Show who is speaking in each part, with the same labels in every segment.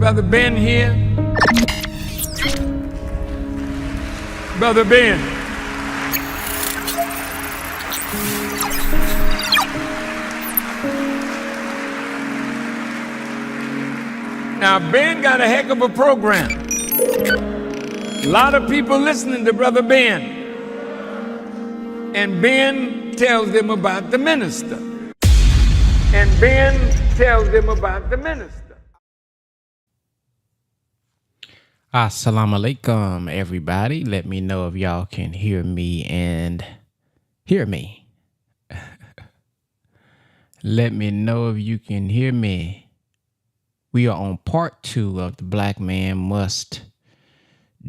Speaker 1: Brother Ben here. Brother Ben. Now, Ben got a heck of a program. A lot of people listening to Brother Ben. And Ben tells them about the minister. And Ben tells them about the minister.
Speaker 2: Assalamu alaikum, everybody. Let me know if y'all can hear me and hear me. Let me know if you can hear me. We are on part 2 of the Black Man Must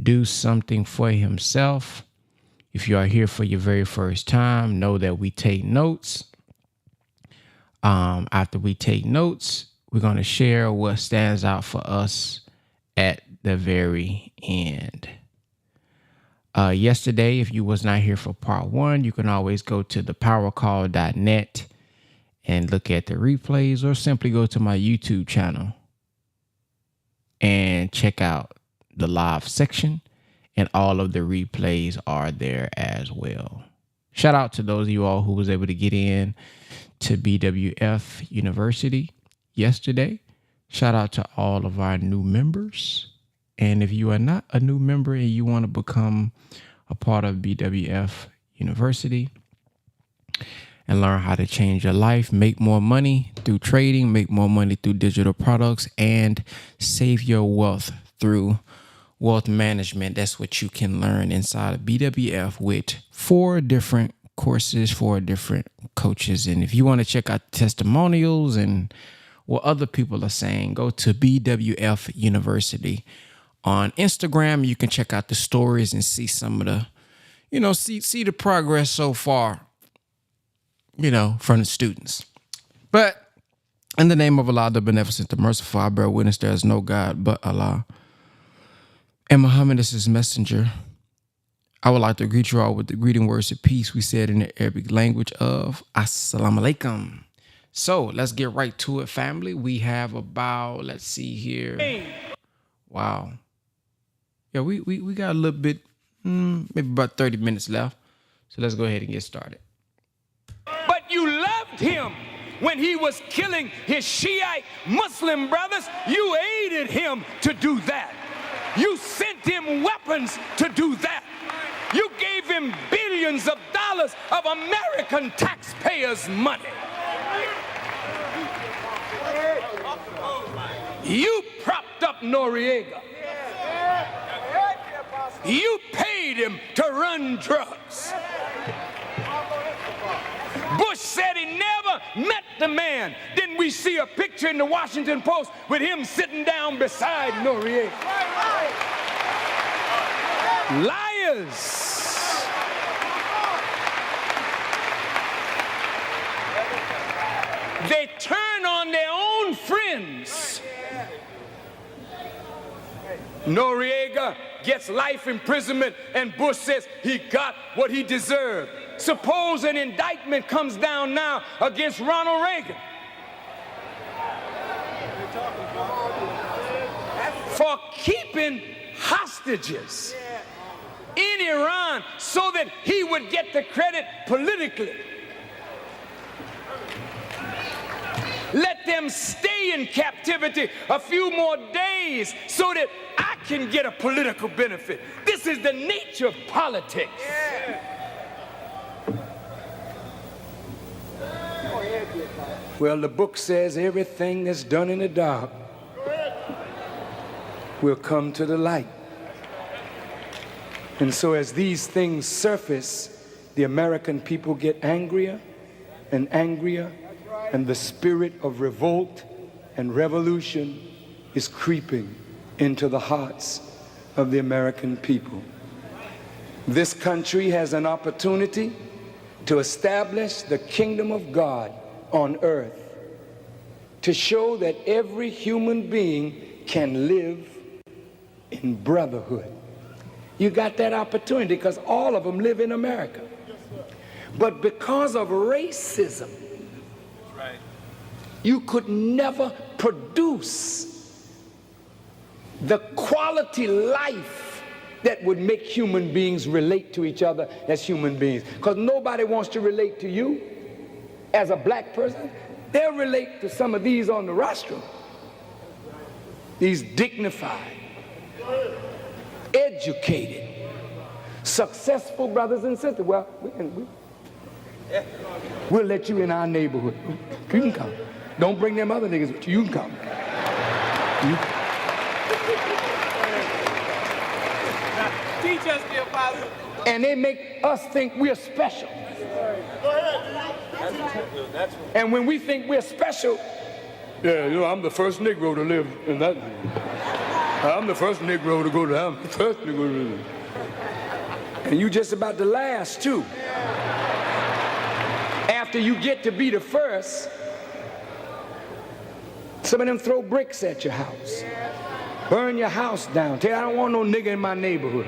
Speaker 2: Do Something for Himself. If you are here for your very first time, know that we take notes. After we take notes, we're going to share what stands out for us at the very end. Yesterday, if you was not here for part 1, you can always go to thepowercall.net and look at the replays, or simply go to my YouTube channel and check out the live section, and all of the replays are there as well. Shout out to those of you all who was able to get in to BWF University yesterday. Shout out to all of our new members. And if you are not a new member and you want to become a part of BWF University and learn how to change your life, make more money through trading, make more money through digital products, and save your wealth through wealth management, that's what you can learn inside of BWF with 4 different courses, 4 different coaches. And if you want to check out testimonials and what other people are saying, go to BWF University. On Instagram, you can check out the stories and see some of the, see the progress so far, from the students. But in the name of Allah, the beneficent, the merciful, I bear witness there is no God but Allah, and Muhammad is his messenger. I would like to greet you all with the greeting words of peace we said in the Arabic language of Assalamu alaikum. So let's get right to it, family. We have about, let's see here. Wow. Yeah, we got a little bit, maybe about 30 minutes left. So let's go ahead and get started.
Speaker 1: But you loved him when he was killing his Shiite Muslim brothers. You aided him to do that. You sent him weapons to do that. You gave him billions of dollars of American taxpayers' money. You propped up Noriega. You paid him to run drugs. Bush said he never met the man. Then we see a picture in the Washington Post with him sitting down beside Noriega. Liars. They turn on their own friends. Noriega gets life imprisonment, and Bush says he got what he deserved. Suppose an indictment comes down now against Ronald Reagan for keeping hostages in Iran so that he would get the credit politically. Let them stay in captivity a few more days so that I can get a political benefit. This is the nature of politics. Well, the book says everything that's done in the dark will come to the light. And so as these things surface, the American people get angrier and angrier, and the spirit of revolt and revolution is creeping into the hearts of the American people. This country has an opportunity to establish the kingdom of God on earth, to show that every human being can live in brotherhood. You got that opportunity because all of them live in America. But because of racism, you could never produce the quality life that would make human beings relate to each other as human beings. Because nobody wants to relate to you as a black person. They'll relate to some of these on the rostrum. These dignified, educated, successful brothers and sisters. Well, we'll let you in our neighborhood. You can come. Don't bring them other niggas with you. You can come.
Speaker 3: Teach us, dear Father.
Speaker 1: And they make us think we're special. And when we think we're special, yeah, you know, I'm the first Negro to live in that. I'm the first Negro to go to. I'm the first Negro to live. And you just about the last too. After you get to be the first, some of them throw bricks at your house, burn your house down. Tell you, I don't want no nigga in my neighborhood.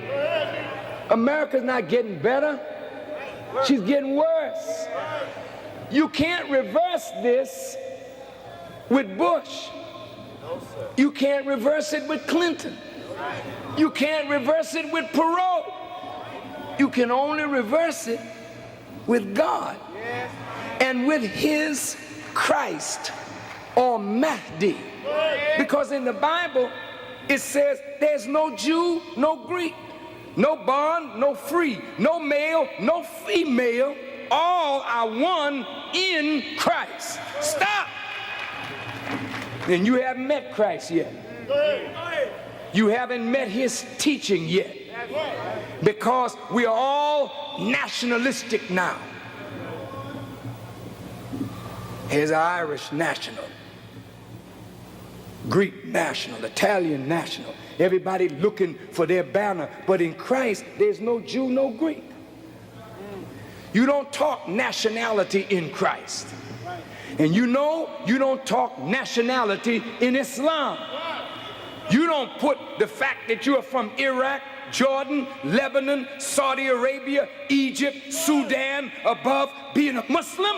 Speaker 1: America's not getting better. She's getting worse. You can't reverse this with Bush. You can't reverse it with Clinton. You can't reverse it with Perot. You can only reverse it with God and with his Christ or Mahdi. Because in the Bible it says there's no Jew, no Greek, no bond, no free, no male, no female. All are one in Christ. Stop. And you haven't met Christ yet. You haven't met his teaching yet. Because we are all nationalistic now. Here's Irish national, Greek national, Italian national. Everybody looking for their banner. But in Christ, there's no Jew, no Greek. You don't talk nationality in Christ. And you know you don't talk nationality in Islam. You don't put the fact that you are from Iraq, Jordan, Lebanon, Saudi Arabia, Egypt, Sudan above being a Muslim.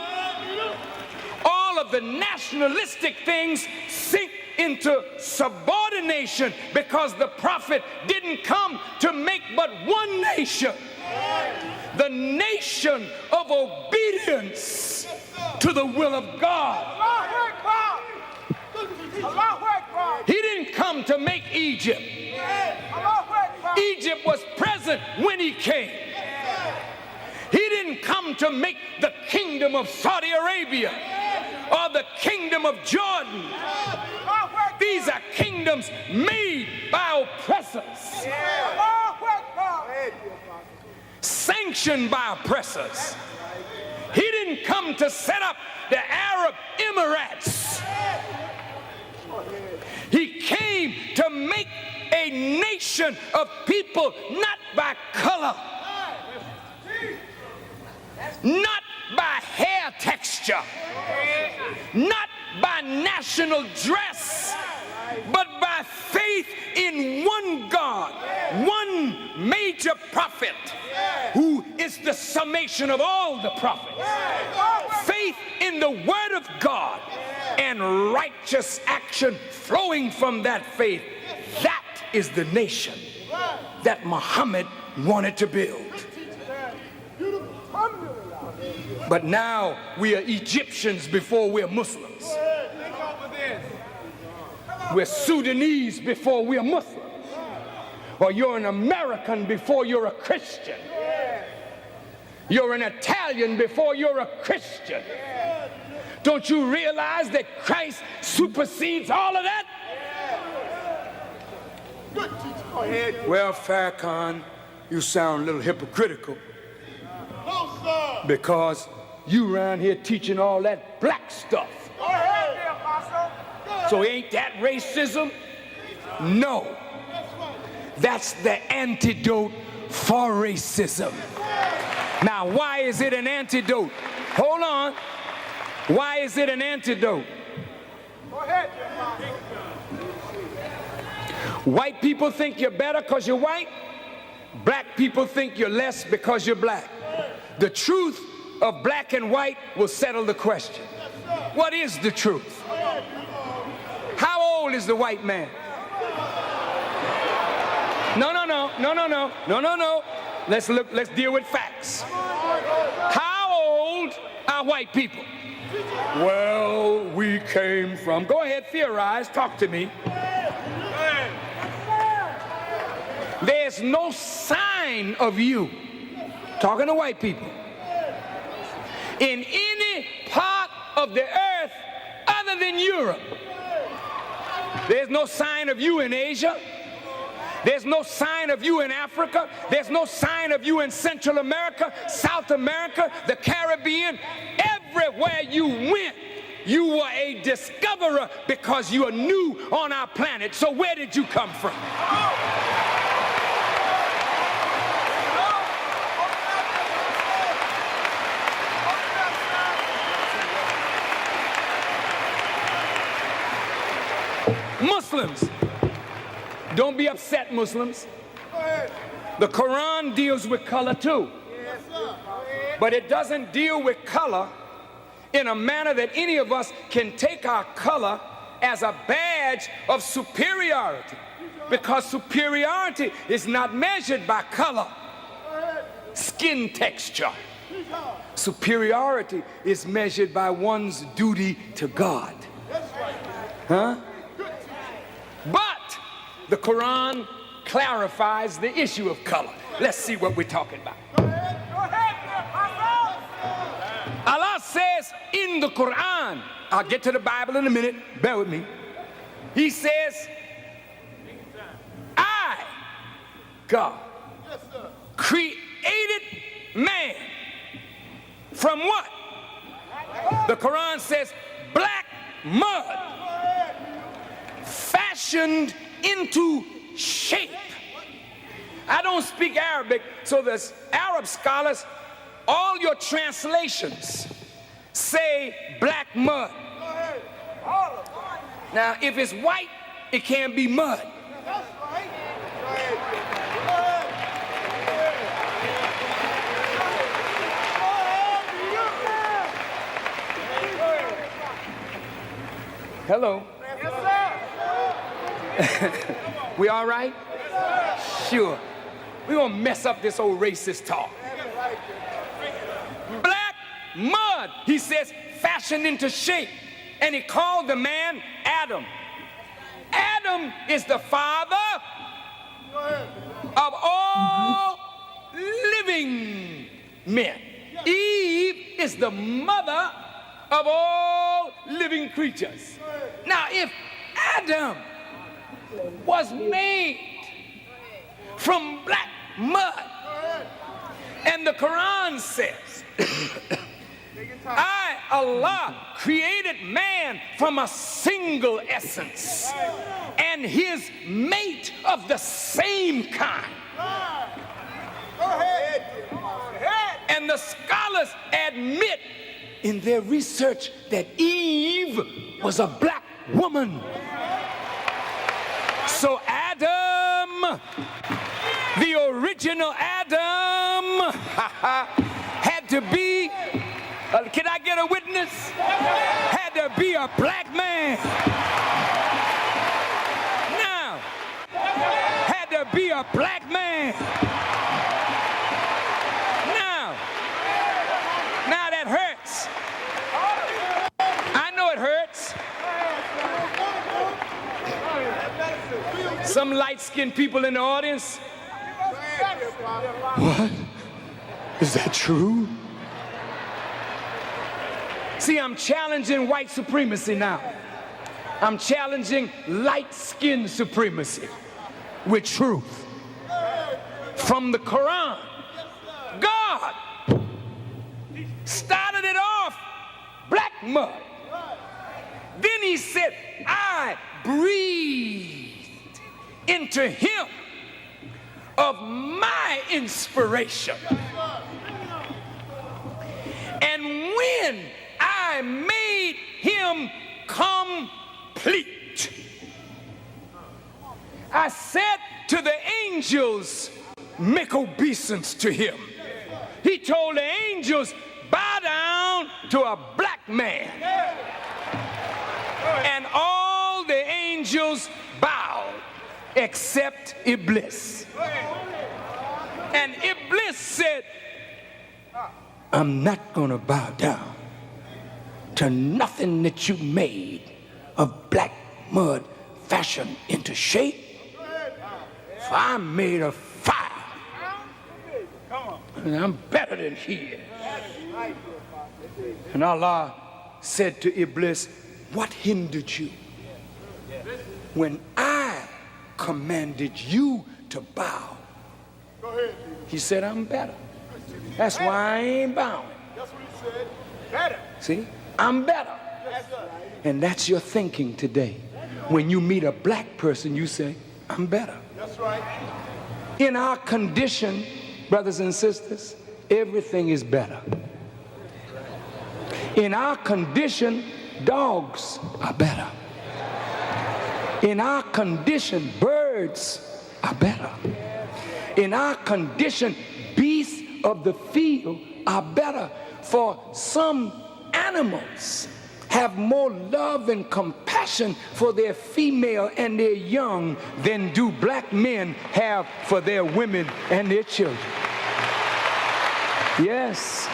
Speaker 1: All of the nationalistic things sink into subordination because the prophet didn't come to make but one nation. The nation of obedience to the will of God. He didn't come to make Egypt. Egypt was present when he came. He didn't come to make the kingdom of Saudi Arabia or the kingdom of Jordan. These are kingdoms made by oppressors, sanctioned by oppressors. He didn't come to set up the Arab Emirates. He came to make a nation of people not by color, not by hair texture, not by national dress, but by faith in one God, one major prophet who is the summation of all the prophets. Faith in the word of God and righteous action flowing from that faith. That is the nation that Muhammad wanted to build. But now we are Egyptians before we're Muslims. We're Sudanese before we're Muslims. Or you're an American before you're a Christian. You're an Italian before you're a Christian. Don't you realize that Christ supersedes all of that? Well, Farrakhan, you sound a little hypocritical. Because you around here teaching all that black stuff. So ain't that racism? No. That's the antidote for racism. Now, why is it an antidote? Hold on. Why is it an antidote? White people think you're better because you're white. Black people think you're less because you're black. The truth of black and white will settle the question. What is the truth? How old is the white man? No. Let's deal with facts. How old are white people? Well, we came from, go ahead, theorize, talk to me. There's no sign of you, talking to white people, in any part of the earth other than Europe. There's no sign of you in Asia. There's no sign of you in Africa. There's no sign of you in Central America, South America, the Caribbean. Everywhere you went, you were a discoverer because you are new on our planet. So where did you come from? Muslims, don't be upset, Muslims. The Quran deals with color too, but it doesn't deal with color in a manner that any of us can take our color as a badge of superiority, because superiority is not measured by color, skin texture. Superiority is measured by one's duty to God. Huh? But the Quran clarifies the issue of color. Let's see what we're talking about. Allah says in the Quran, I'll get to the Bible in a minute, bear with me. He says, I, God, created man from what? The Quran says black mud, fashioned into shape. I don't speak Arabic, so there's Arab scholars, all your translations say black mud. Now, if it's white, it can't be mud. Hello. We all right? Sure. We're gonna mess up this old racist talk. Black mud, he says, fashioned into shape. And he called the man Adam. Adam is the father of all living men. Eve is the mother of all living creatures. Now, if Adam was made from black mud, and the Quran says, I, Allah, created man from a single essence and his mate of the same kind. And the scholars admit in their research that Eve was a black woman. So Adam, the original Adam, had to be, can I get a witness? Had to be a black man. Now, had to be a black man. Now that hurts. I know it hurts. Some light-skinned people in the audience. What? Is that true? See, I'm challenging white supremacy now. I'm challenging light-skinned supremacy with truth. From the Quran, God started it off black mud. Then he said, I breathed into him of my inspiration. And when I made him complete, I said to the angels, make obeisance to him. He told the angels, bow down to a black man. And all the angels bowed. except Iblis. And Iblis said, I'm not going to bow down to nothing that you made of black mud fashioned into shape. For I'm made of fire. And I'm better than he is. And Allah said to Iblis, what hindered you when I commanded you to bow? He said, I'm better. That's why I ain't bowing. That's what he said. Better. See? I'm better. And that's your thinking today. When you meet a black person, you say, I'm better. That's right. In our condition, brothers and sisters, everything is better. In our condition, dogs are better. In our condition, birds are better. In our condition, beasts of the field are better. For some animals have more love and compassion for their female and their young than do black men have for their women and their children. Yes.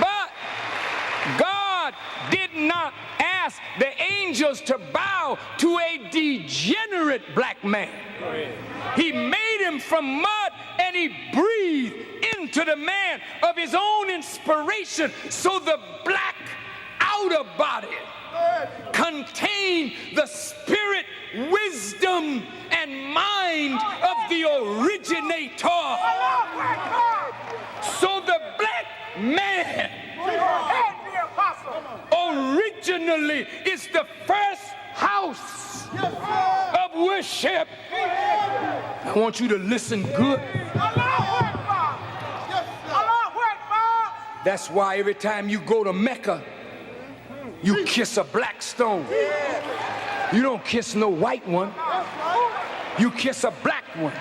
Speaker 1: But God did not ask the angels to bow to a degenerate black man. He made him from mud and he breathed into the man of his own inspiration. So the black outer body contained the spirit, wisdom, and mind of the originator. So the black man originally is the first house of worship. I want you to listen good. That's why every time you go to Mecca, you kiss a black stone. You don't kiss no white one. You kiss a black one.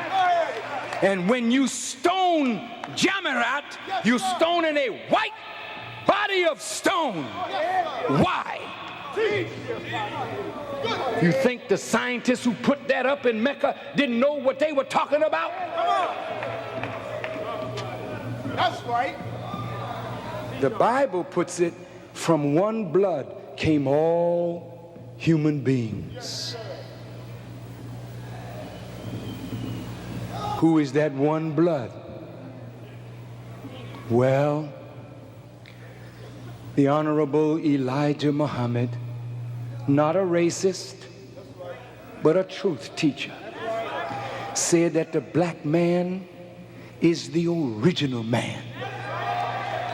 Speaker 1: And when you stone Jamarat, you stone in a white body of stone. Why? You think the scientists who put that up in Mecca didn't know what they were talking about? That's right. The Bible puts it, from one blood came all human beings. Who is that one blood? Well, the Honorable Elijah Muhammad, not a racist, but a truth teacher, said that the black man is the original man.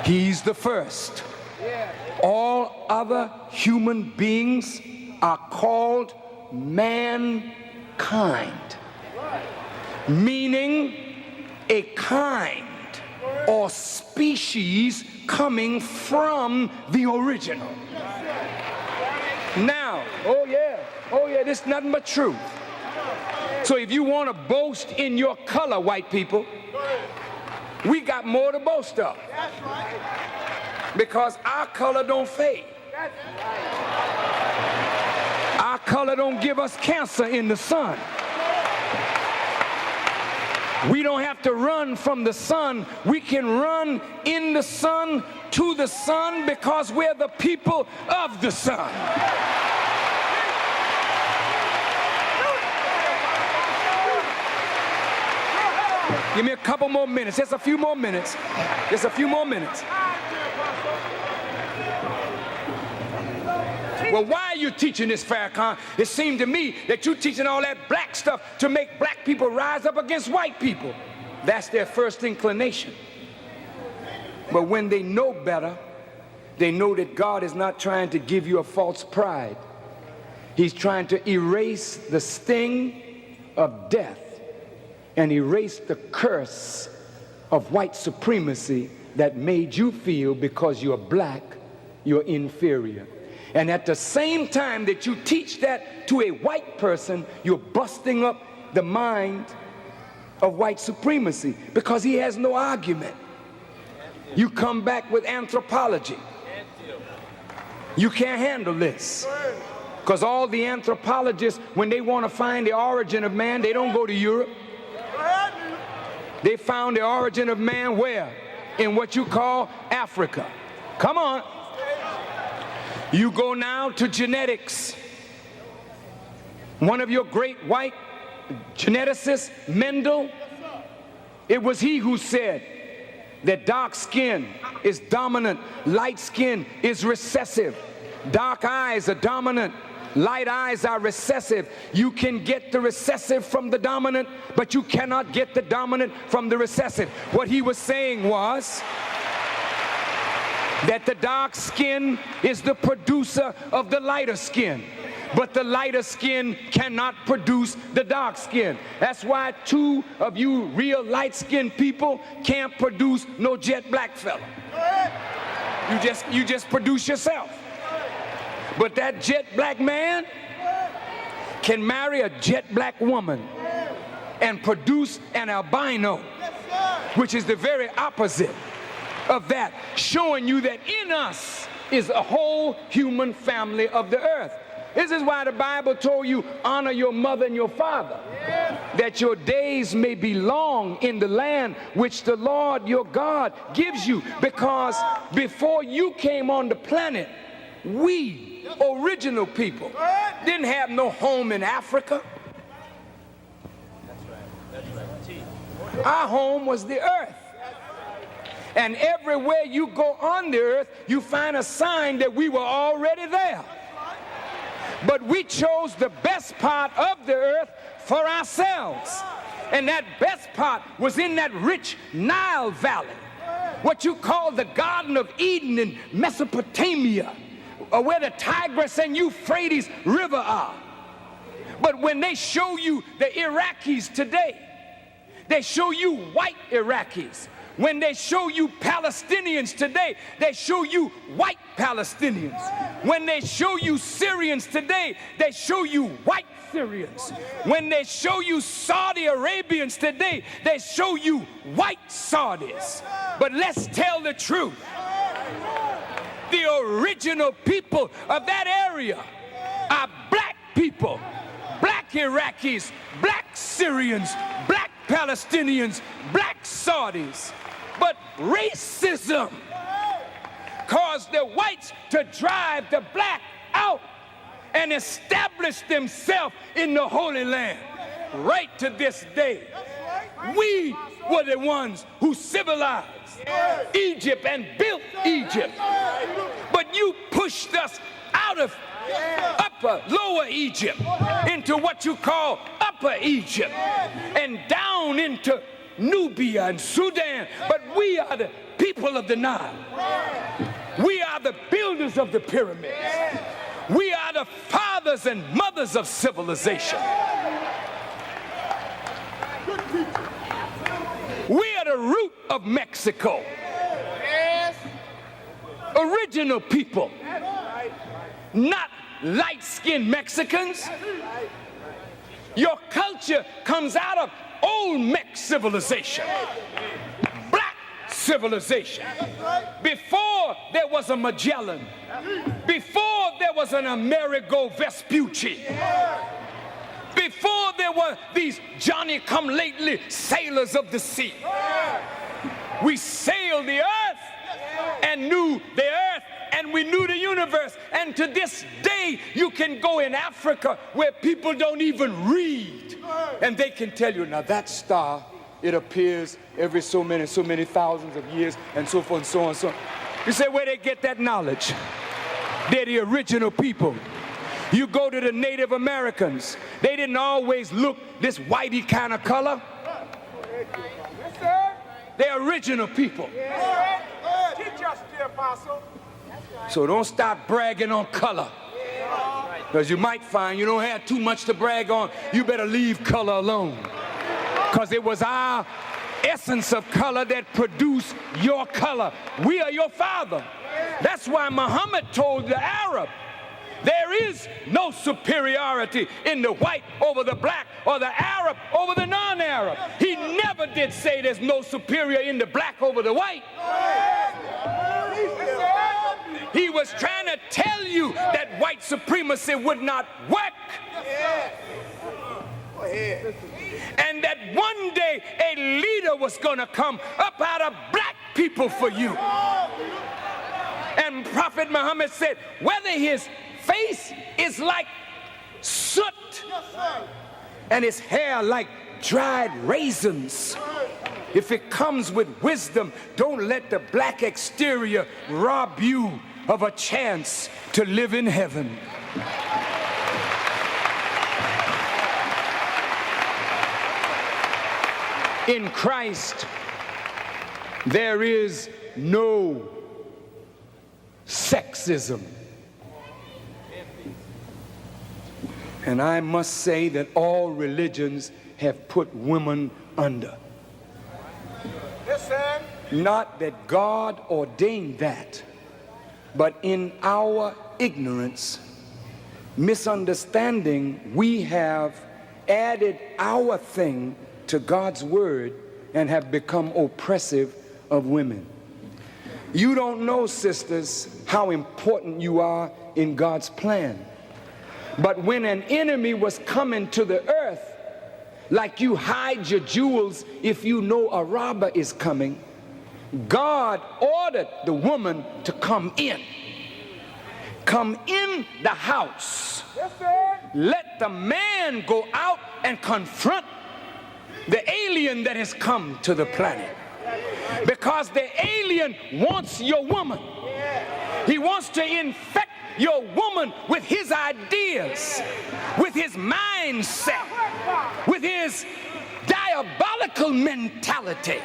Speaker 1: He's the first. All other human beings are called mankind, meaning a kind or species coming from the original. Now, oh yeah, this is nothing but truth. So if you want to boast in your color, white people, we got more to boast of. Because our color don't fade. Our color don't give us cancer in the sun. We don't have to run from the sun. We can run in the sun to the sun because we're the people of the sun. Give me a couple more minutes. Just a few more minutes. Just a few more minutes. Well, why are you teaching this, Farrakhan? It seemed to me that you're teaching all that black stuff to make black people rise up against white people. That's their first inclination. But when they know better, they know that God is not trying to give you a false pride. He's trying to erase the sting of death and erase the curse of white supremacy that made you feel because you're black, you're inferior. And at the same time that you teach that to a white person, you're busting up the mind of white supremacy because he has no argument. You come back with anthropology. You can't handle this. Because all the anthropologists, when they want to find the origin of man, they don't go to Europe. They found the origin of man where? In what you call Africa. Come on. You go now to genetics. One of your great white geneticists, Mendel, it was he who said that dark skin is dominant, light skin is recessive. Dark eyes are dominant, light eyes are recessive. You can get the recessive from the dominant, but you cannot get the dominant from the recessive. What he was saying was that the dark skin is the producer of the lighter skin, but the lighter skin cannot produce the dark skin. That's why two of you real light-skinned people can't produce no jet black fella. You just produce yourself. But that jet black man can marry a jet black woman and produce an albino, which is the very opposite of that, showing you that in us is a whole human family of the earth. This is why the Bible told you, honor your mother and your father, that your days may be long in the land which the Lord your God gives you. Because before you came on the planet, we, original people, didn't have no home in Africa. Our home was the earth. And everywhere you go on the earth, you find a sign that we were already there. But we chose the best part of the earth for ourselves. And that best part was in that rich Nile Valley, what you call the Garden of Eden in Mesopotamia, where the Tigris and Euphrates River are. But when they show you the Iraqis today, they show you white Iraqis. When they show you Palestinians today, they show you white Palestinians. When they show you Syrians today, they show you white Syrians. When they show you Saudi Arabians today, they show you white Saudis. But let's tell the truth. The original people of that area are black people, black Iraqis, black Syrians, black Palestinians, black Saudis. But racism caused the whites to drive the black out and establish themselves in the Holy Land. Right to this day, we were the ones who civilized Egypt and built Egypt. But you pushed us out of lower Egypt into what you call upper Egypt and down into Nubia and Sudan. But we are the people of the Nile. We are the builders of the pyramids. We are the fathers and mothers of civilization. We are the root of Mexico. Original people, not light-skinned Mexicans. Your culture comes out of old Mex civilization, black civilization. Before there was a Magellan, before there was an Amerigo Vespucci, before there were these Johnny-come-lately sailors of the sea. We sailed the earth and knew the earth, and we knew the universe. And to this day, you can go in Africa where people don't even read, and they can tell you, now that star, it appears every so many thousands of years, and so forth and so on and so on. You say, where they get that knowledge? They're the original people. You go to the Native Americans, they didn't always look this whitey kind of color. They're original people.
Speaker 3: Teach us, dear apostle.
Speaker 1: So don't stop bragging on color, because you might find you don't have too much to brag on. You better leave color alone, because it was our essence of color that produced your color. We are your father. That's why Muhammad told the Arab, there is no superiority in the white over the black or the Arab over the non-Arab. He never did say there's no superior in the black over the white. He was trying to tell you that white supremacy would not work. And that one day a leader was going to come up out of black people for you. And Prophet Muhammad said, whether his face is like soot and his hair like dried raisins, if it comes with wisdom, don't let the black exterior rob you of a chance to live in heaven. In Christ, there is no sexism. And I must say that all religions have put women under. Not that God ordained that, but in our ignorance, misunderstanding, we have added our thing to God's word and have become oppressive of women. You don't know, sisters, how important you are in God's plan. But when an enemy was coming to the earth, like you hide your jewels if you know a robber is coming, God ordered the woman to come in. Come in the house. Let the man go out and confront the alien that has come to the planet. Because the alien wants your woman. He wants to infect your woman with his ideas, with his mindset, with his diabolical mentality.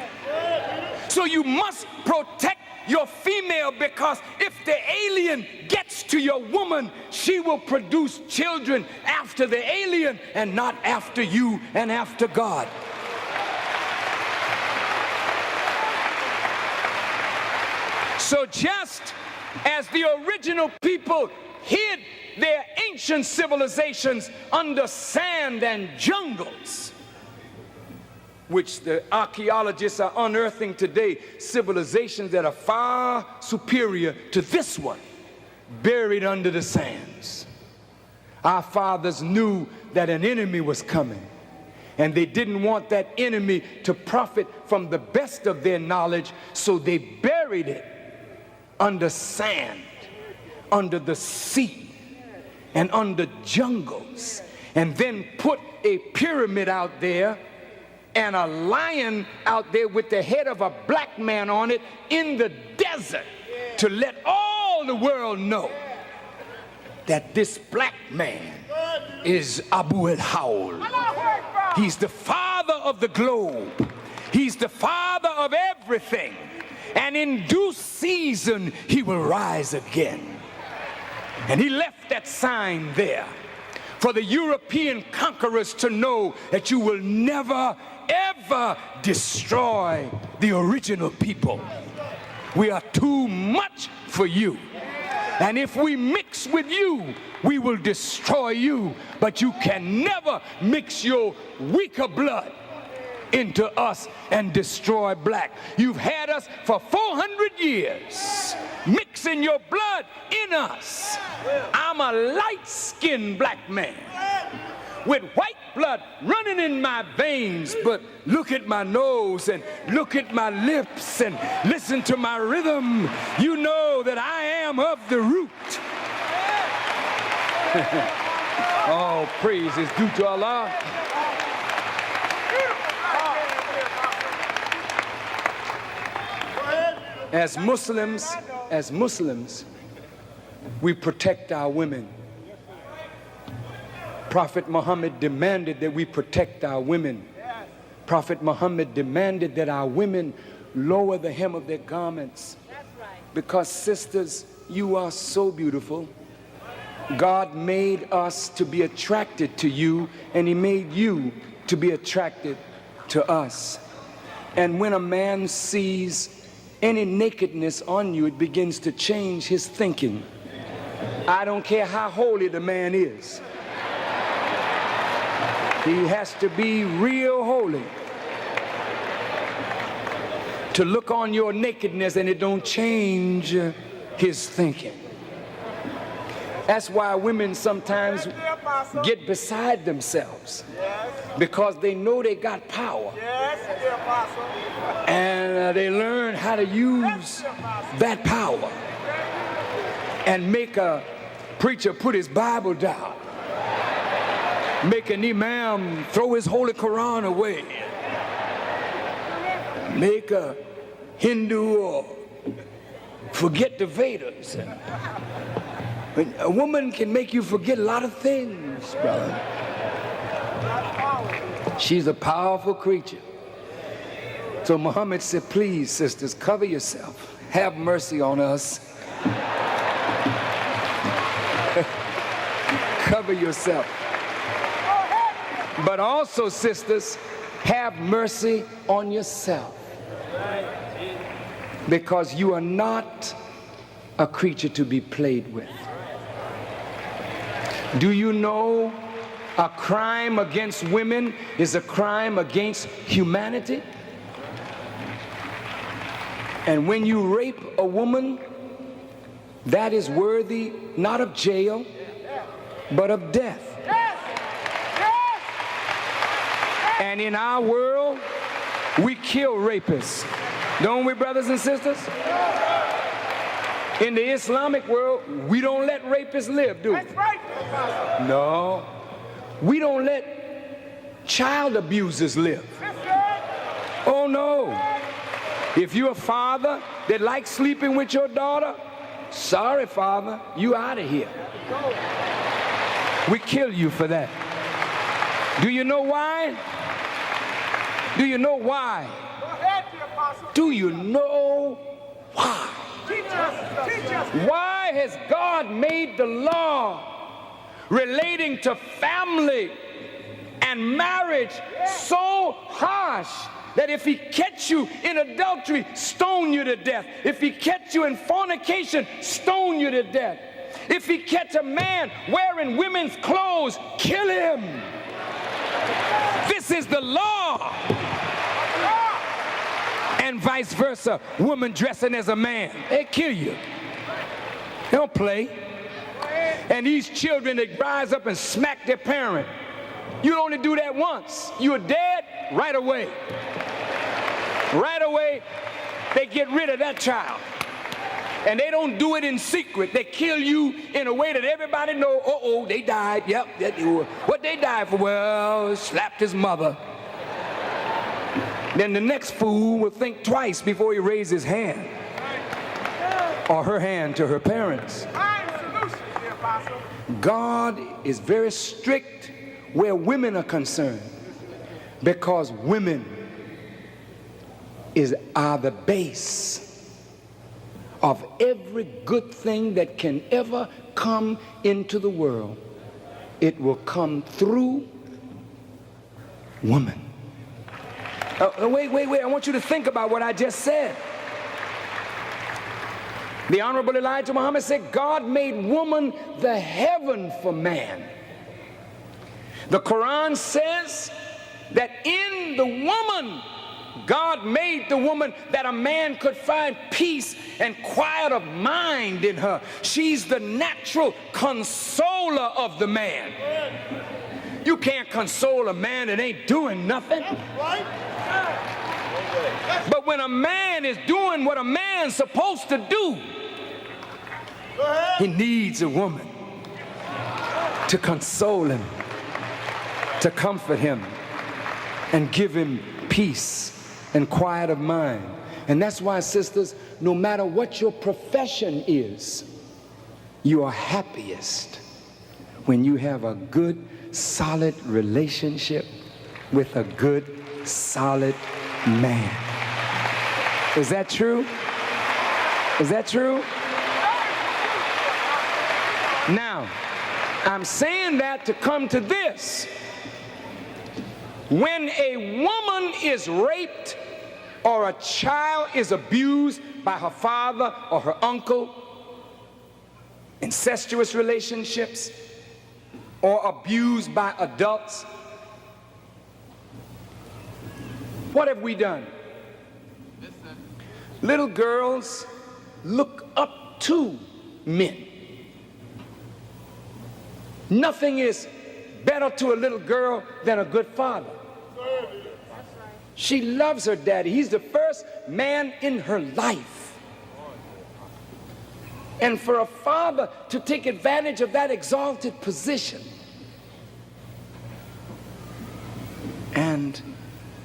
Speaker 1: So you must protect your female, because if the alien gets to your woman, she will produce children after the alien and not after you and after God. So just as the original people hid their ancient civilizations under sand and jungles, which the archaeologists are unearthing today, civilizations that are far superior to this one, buried under the sands. Our fathers knew that an enemy was coming, and they didn't want that enemy to profit from the best of their knowledge, so they buried it under sand, under the sea, and under jungles, and then put a pyramid out there and a lion out there with the head of a black man on it in the desert, to let all the world know that this black man is Abu el-Hawl. He's the father of the globe. He's the father of everything. And in due season, he will rise again. And he left that sign there for the European conquerors to know that you will never, ever destroy the original people. We are too much for you. And if we mix with you, we will destroy you. But you can never mix your weaker blood into us and destroy black. You've had us for 400 years, mixing your blood in us. I'm a light-skinned black man with white blood running in my veins, but look at my nose and look at my lips and listen to my rhythm. You know that I am of the root. All praise is due to Allah. As Muslims, we protect our women. Prophet Muhammad demanded that we protect our women. Prophet Muhammad demanded that our women lower the hem of their garments. Because, sisters, you are so beautiful. God made us to be attracted to you, and he made you to be attracted to us. And when a man sees any nakedness on you, it begins to change his thinking. I don't care how holy the man is. He has to be real holy to look on your nakedness, and it don't change his thinking. That's why women sometimes get beside themselves, because they know they got power. And they learn how to use that power and make a preacher put his Bible down, make an imam throw his Holy Quran away, make a Hindu or forget the Vedas. A woman can make you forget a lot of things, brother. She's a powerful creature. So Muhammad said, please, sisters, cover yourself. Have mercy on us. Cover yourself. But also, sisters, have mercy on yourself. Because you are not a creature to be played with. Do you know a crime against women is a crime against humanity? And when you rape a woman, that is worthy not of jail, but of death. And in our world, we kill rapists. Don't we, brothers and sisters? In the Islamic world, we don't let rapists live, do we? That's right. No. We don't let child abusers live. Oh, no. If you're a father that likes sleeping with your daughter, sorry, father, you out of here. We kill you for that. Do you know why? Do you know why? Do you know why? Why has God made the law relating to family and marriage so harsh that if he catch you in adultery, stone you to death? If he catch you in fornication, stone you to death. If he catch a man wearing women's clothes, kill him. This is the law. And vice versa, woman dressing as a man, they kill you. They don't play. And these children that rise up and smack their parent, you only do that once. You're dead right away. Right away, they get rid of that child. And they don't do it in secret. They kill you in a way that everybody knows, uh-oh, they died. Yep, what they died for? Well, slapped his mother. Then the next fool will think twice before he raises his hand or her hand to her parents. God is very strict where women are concerned, because women are the base of every good thing that can ever come into the world. It will come through woman. Wait, I want you to think about what I just said. The Honorable Elijah Muhammad said, God made woman the heaven for man. The Quran says that in the woman, God made the woman that a man could find peace and quiet of mind in her. She's the natural consoler of the man. You can't console a man that ain't doing nothing. But when a man is doing what a man's supposed to do, he needs a woman to console him, to comfort him, and give him peace and quiet of mind. And that's why, sisters, no matter what your profession is, you are happiest when you have a good, solid relationship with a good, solid man. Is that true? Is that true? Now, I'm saying that to come to this. When a woman is raped or a child is abused by her father or her uncle, incestuous relationships, or abused by adults, what have we done? Little girls look up to men. Nothing is better to a little girl than a good father. She loves her daddy. He's the first man in her life. And for a father to take advantage of that exalted position and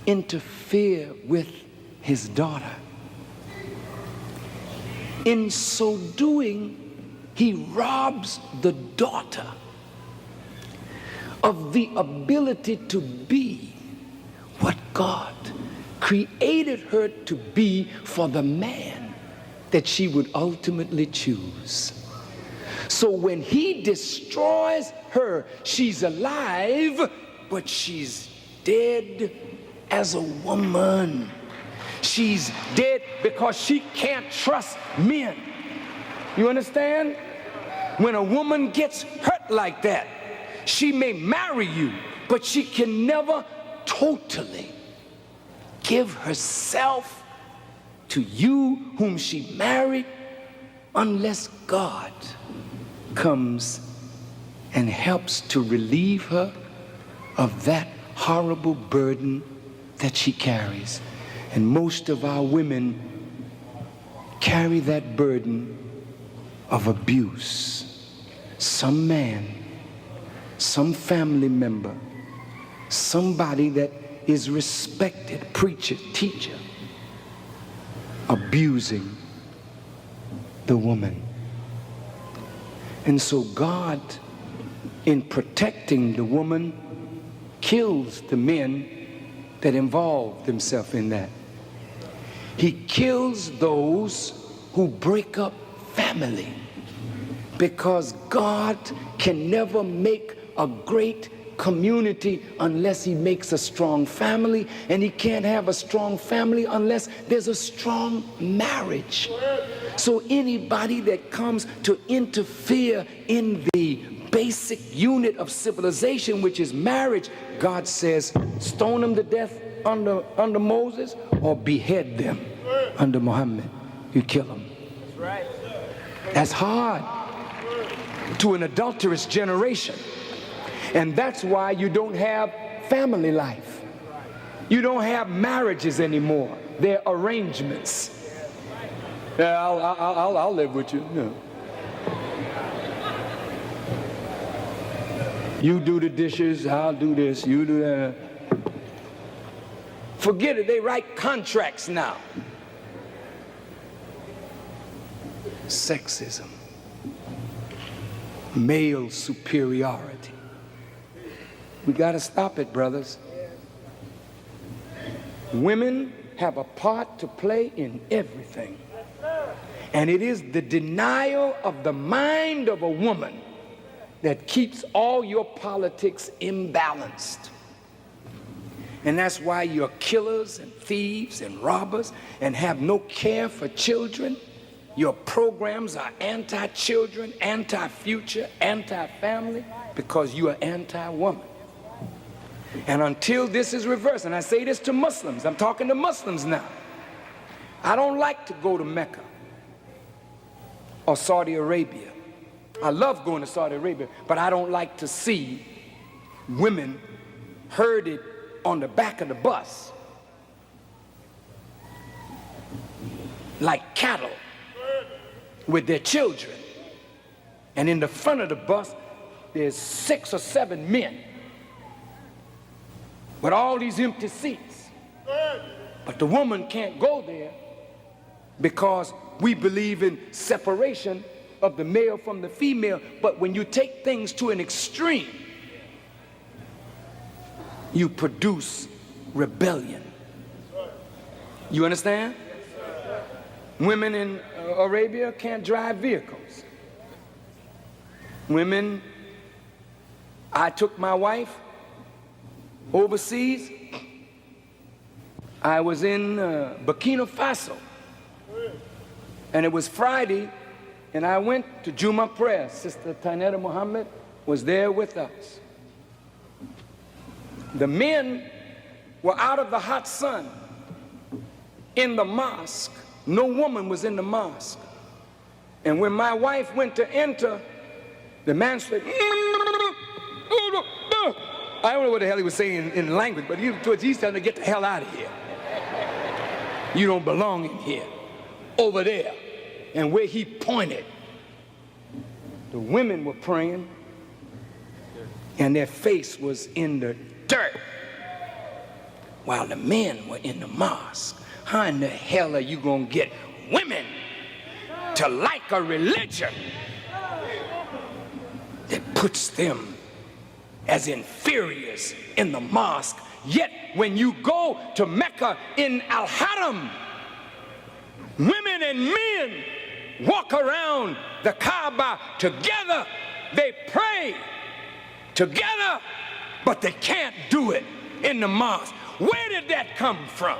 Speaker 1: interfere with his daughter, in so doing, he robs the daughter of the ability to be what God created her to be for the man that she would ultimately choose. So when he destroys her, she's alive, but she's dead as a woman. She's dead because she can't trust men. You understand? When a woman gets hurt like that, she may marry you, but she can never totally give herself to you whom she married unless God comes and helps to relieve her of that horrible burden that she carries. And most of our women carry that burden of abuse. Some man, some family member, somebody that is respected, preacher, teacher, abusing the woman. And so God, in protecting the woman, kills the men that involve themselves in that. He kills those who break up family, because God can never make a great community unless he makes a strong family, and he can't have a strong family unless there's a strong marriage. So anybody that comes to interfere in the basic unit of civilization, which is marriage, God says stone them to death under Moses or behead them under Muhammad. You kill them. That's hard to an adulterous generation. And that's why you don't have family life. You don't have marriages anymore. They're arrangements. Yeah, I'll live with you. No. You do the dishes, I'll do this, you do that. Forget it, they write contracts now. Sexism. Male superiority. We got to stop it, brothers. Women have a part to play in everything. And it is the denial of the mind of a woman that keeps all your politics imbalanced. And that's why you're killers and thieves and robbers and have no care for children. Your programs are anti-children, anti-future, anti-family, because you are anti-woman. And until this is reversed, and I say this to Muslims, I'm talking to Muslims now. I don't like to go to Mecca or Saudi Arabia. I love going to Saudi Arabia, but I don't like to see women herded on the back of the bus like cattle with their children. And in the front of the bus, there's 6 or 7 men with all these empty seats. But the woman can't go there because we believe in separation of the male from the female. But when you take things to an extreme, you produce rebellion. You understand? Women in Arabia can't drive vehicles. Women, I took my wife overseas. I was in Burkina Faso, and it was Friday, and I went to Juma prayer. Sister Tainetta Muhammad was there with us. The men were out of the hot sun in the mosque. No woman was in the mosque. And when my wife went to enter, the man said, I don't know what the hell he was saying in language, but he's telling them to get the hell out of here. You don't belong in here. Over there. And where he pointed, the women were praying, and their face was in the dirt, while the men were in the mosque. How in the hell are you gonna get women to like a religion that puts them as inferiors in the mosque? Yet when you go to Mecca in Al-Haram, women and men walk around the Kaaba together. They pray together, but they can't do it in the mosque. Where did that come from?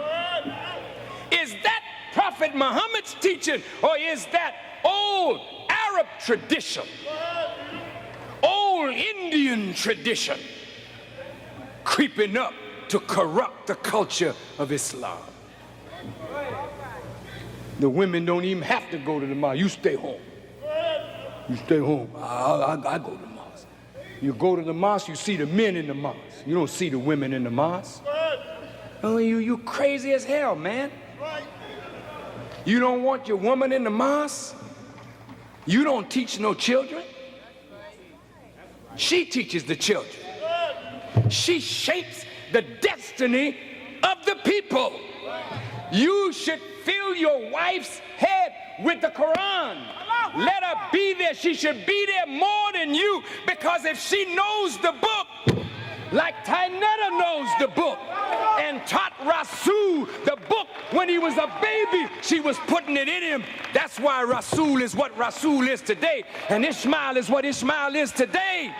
Speaker 1: Is that Prophet Muhammad's teaching, or is that old Arab tradition, old Indian tradition creeping up to corrupt the culture of Islam? The women don't even have to go to the mosque. You stay home. You stay home. I go to the mosque. You go to the mosque, you see the men in the mosque. You don't see the women in the mosque. Oh, you crazy as hell, man. You don't want your woman in the mosque? You don't teach no children? She teaches the children. She shapes the destiny of the people. You should fill your wife's head with the Quran. Let her be there. She should be there more than you, because if she knows the book, like Tainetta knows the book, and taught Rasul the book when he was a baby, she was putting it in him. That's why Rasul is what Rasul is today, and Ishmael is what Ishmael is today.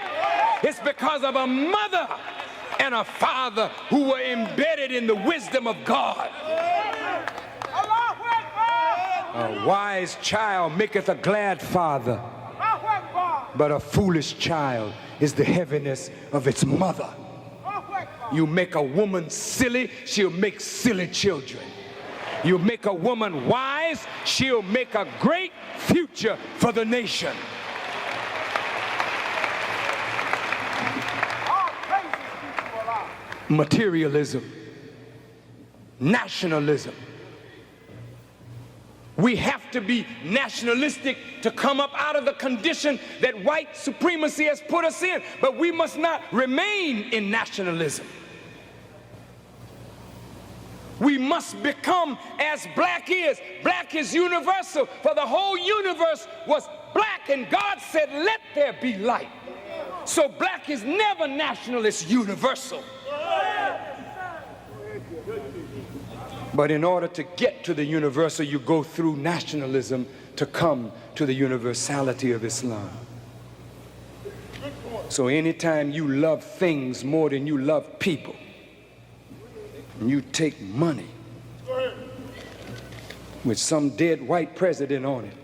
Speaker 1: It's because of a mother and a father who were embedded in the wisdom of God. A wise child maketh a glad father, but a foolish child is the heaviness of its mother. You make a woman silly, she'll make silly children. You make a woman wise, she'll make a great future for the nation. Materialism, nationalism. We have to be nationalistic to come up out of the condition that white supremacy has put us in, but we must not remain in nationalism. We must become as black is. Black is universal, for the whole universe was black, and God said, let there be light. So black is never nationalist, universal. But in order to get to the universal, you go through nationalism to come to the universality of Islam. So anytime you love things more than you love people, and you take money with some dead white president on it,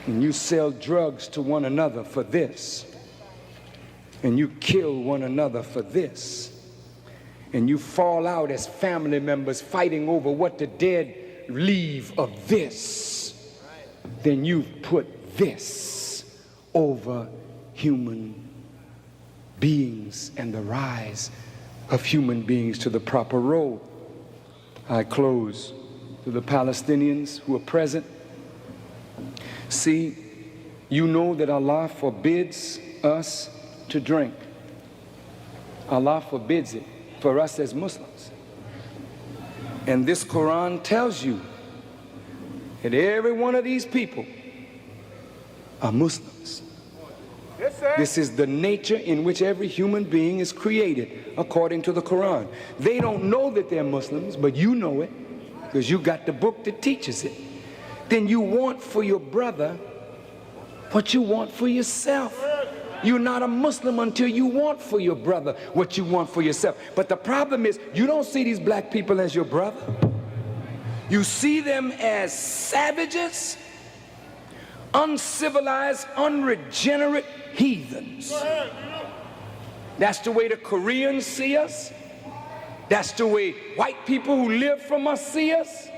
Speaker 1: and you sell drugs to one another for this, and you kill one another for this, and you fall out as family members fighting over what the dead leave of this, then you've put this over human beings and the rise of human beings to the proper role. I close to the Palestinians who are present. See, you know that Allah forbids us to drink. Allah forbids it for us as Muslims. And this Quran tells you that every one of these people are Muslims. This is the nature in which every human being is created according to the Quran. They don't know that they're Muslims, but you know it because you got the book that teaches it. Then you want for your brother what you want for yourself. You're not a Muslim until you want for your brother what you want for yourself. But the problem is, you don't see these black people as your brother. You see them as savages, uncivilized, unregenerate heathens. That's the way the Koreans see us. That's the way white people who live from us see us.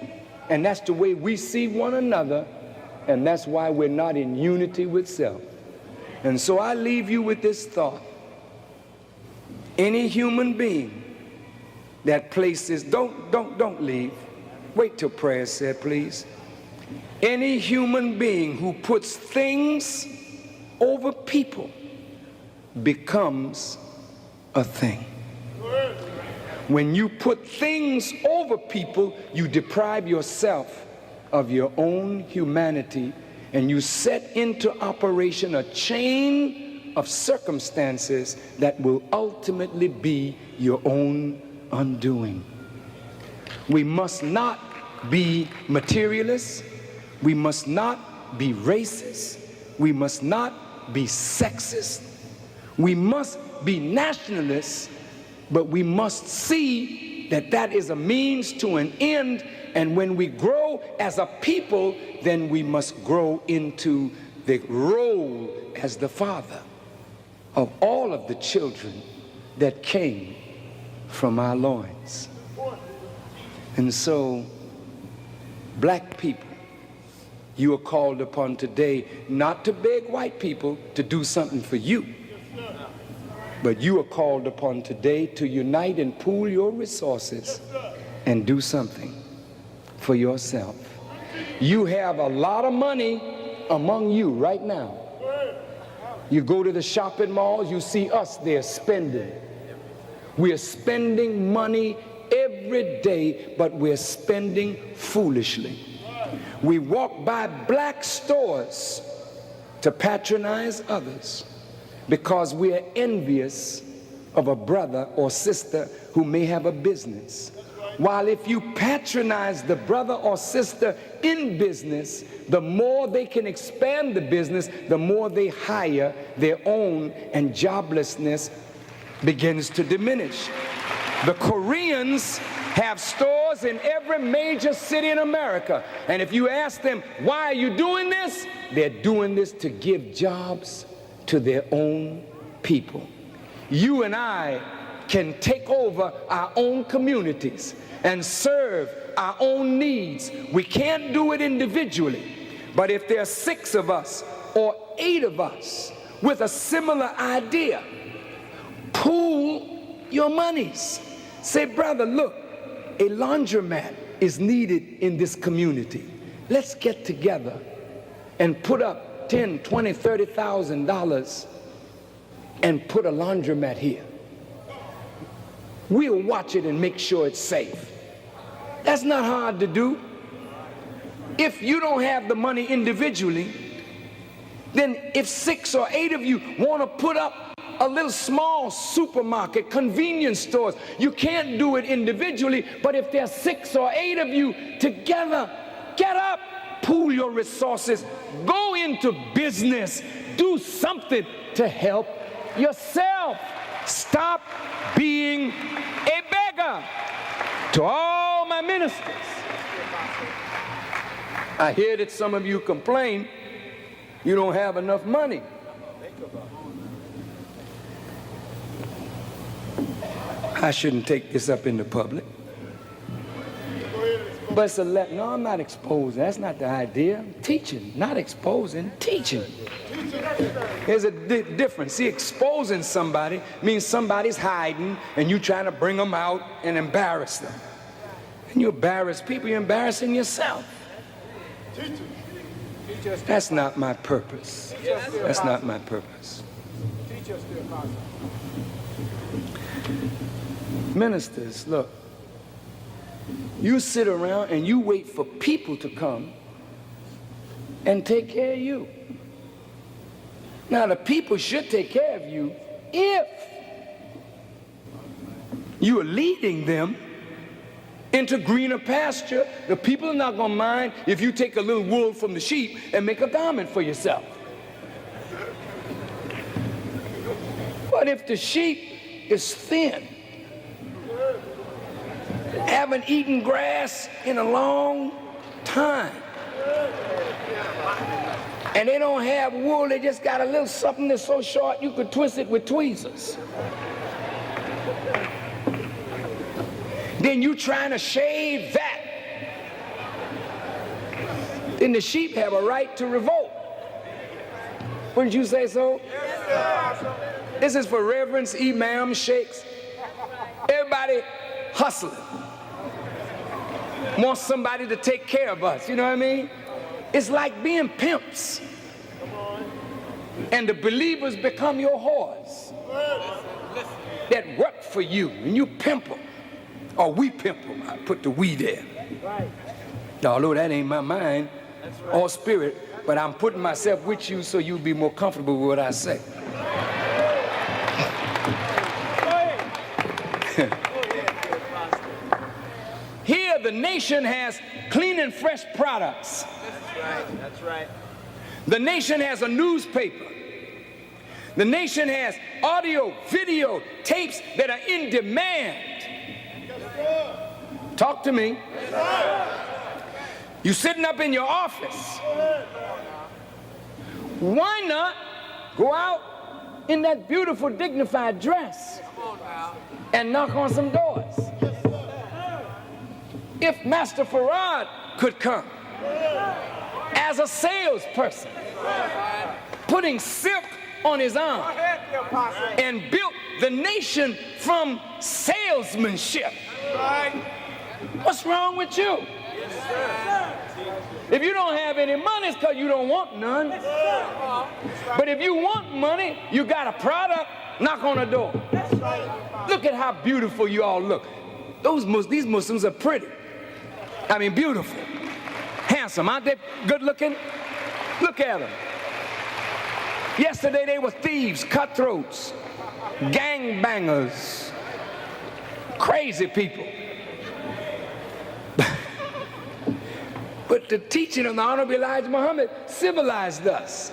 Speaker 1: And that's the way we see one another. And that's why we're not in unity with self. And so I leave you with this thought. Any human being that places, don't leave. Wait till prayer is said, please. Any human being who puts things over people becomes a thing. When you put things over people, you deprive yourself of your own humanity, and you set into operation a chain of circumstances that will ultimately be your own undoing. We must not be materialists. We must not be racist. We must not be sexist. We must be nationalists, but we must see that that is a means to an end. And when we grow as a people, then we must grow into the role as the father of all of the children that came from our loins. And so, black people, you are called upon today not to beg white people to do something for you, but you are called upon today to unite and pool your resources and do something for yourself. You have a lot of money among you right now. You go to the shopping malls, you see us there spending. We're spending money every day, but we're spending foolishly. We walk by black stores to patronize others because we are envious of a brother or sister who may have a business. While if you patronize the brother or sister in business, the more they can expand the business, the more they hire their own, and joblessness begins to diminish. The Koreans have stores in every major city in America. And if you ask them, why are you doing this? They're doing this to give jobs to their own people. You and I can take over our own communities and serve our own needs. We can't do it individually. But if there are 6 of us or 8 of us with a similar idea, pool your monies. Say, brother, look, a laundromat is needed in this community. Let's get together and put up $10,000, $20,000, $30,000 and put a laundromat here. We'll watch it and make sure it's safe. That's not hard to do. If you don't have the money individually, then if 6 or 8 of you want to put up a little small supermarket, convenience stores, you can't do it individually. But if there's 6 or 8 of you together, get up, pool your resources, go into business, do something to help yourself. Stop being a beggar. To all my ministers, I hear that some of you complain you don't have enough money. I shouldn't take this up in the public. But it's no, I'm not exposing. That's not the idea. I'm teaching, not exposing, teaching. There's a difference. See, exposing somebody means somebody's hiding and you trying to bring them out and embarrass them. And you embarrass people, you're embarrassing yourself. That's not my purpose. That's not my purpose. Ministers, look, you sit around and you wait for people to come and take care of you. Now, the people should take care of you if you are leading them into greener pasture. The people are not going to mind if you take a little wool from the sheep and make a garment for yourself. But if the sheep is thin, haven't eaten grass in a long time, and they don't have wool, they just got a little something that's so short you could twist it with tweezers, then you trying to shave that, then the sheep have a right to revolt. Wouldn't you say so? Yes, sir. This is for reverends, imams, sheikhs. Everybody hustling. Wants somebody to take care of us, you know what I mean? It's like being pimps. And the believers become your whores that work for you, and you pimp them. Or we pimp them. I put the we there. Although that ain't my mind or spirit, but I'm putting myself with you so you'll be more comfortable with what I say. Here, the nation has clean and fresh products.
Speaker 3: That's right. That's right.
Speaker 1: The nation has a newspaper. The nation has audio, video, tapes that are in demand. Talk to me. You sitting up in your office. Why not go out in that beautiful, dignified dress and knock on some doors? If Master Farrakhan could come as a salesperson, putting silk on his arm and built the nation from salesmanship. What's wrong with you? If you don't have any money, it's because you don't want none. But if you want money, you got a product, knock on the door. Look at how beautiful you all look. These Muslims are pretty. I mean, beautiful. Handsome. Aren't they good looking? Look at them. Yesterday they were thieves, cutthroats, gangbangers, crazy people. But the teaching of the Honorable Elijah Muhammad civilized us.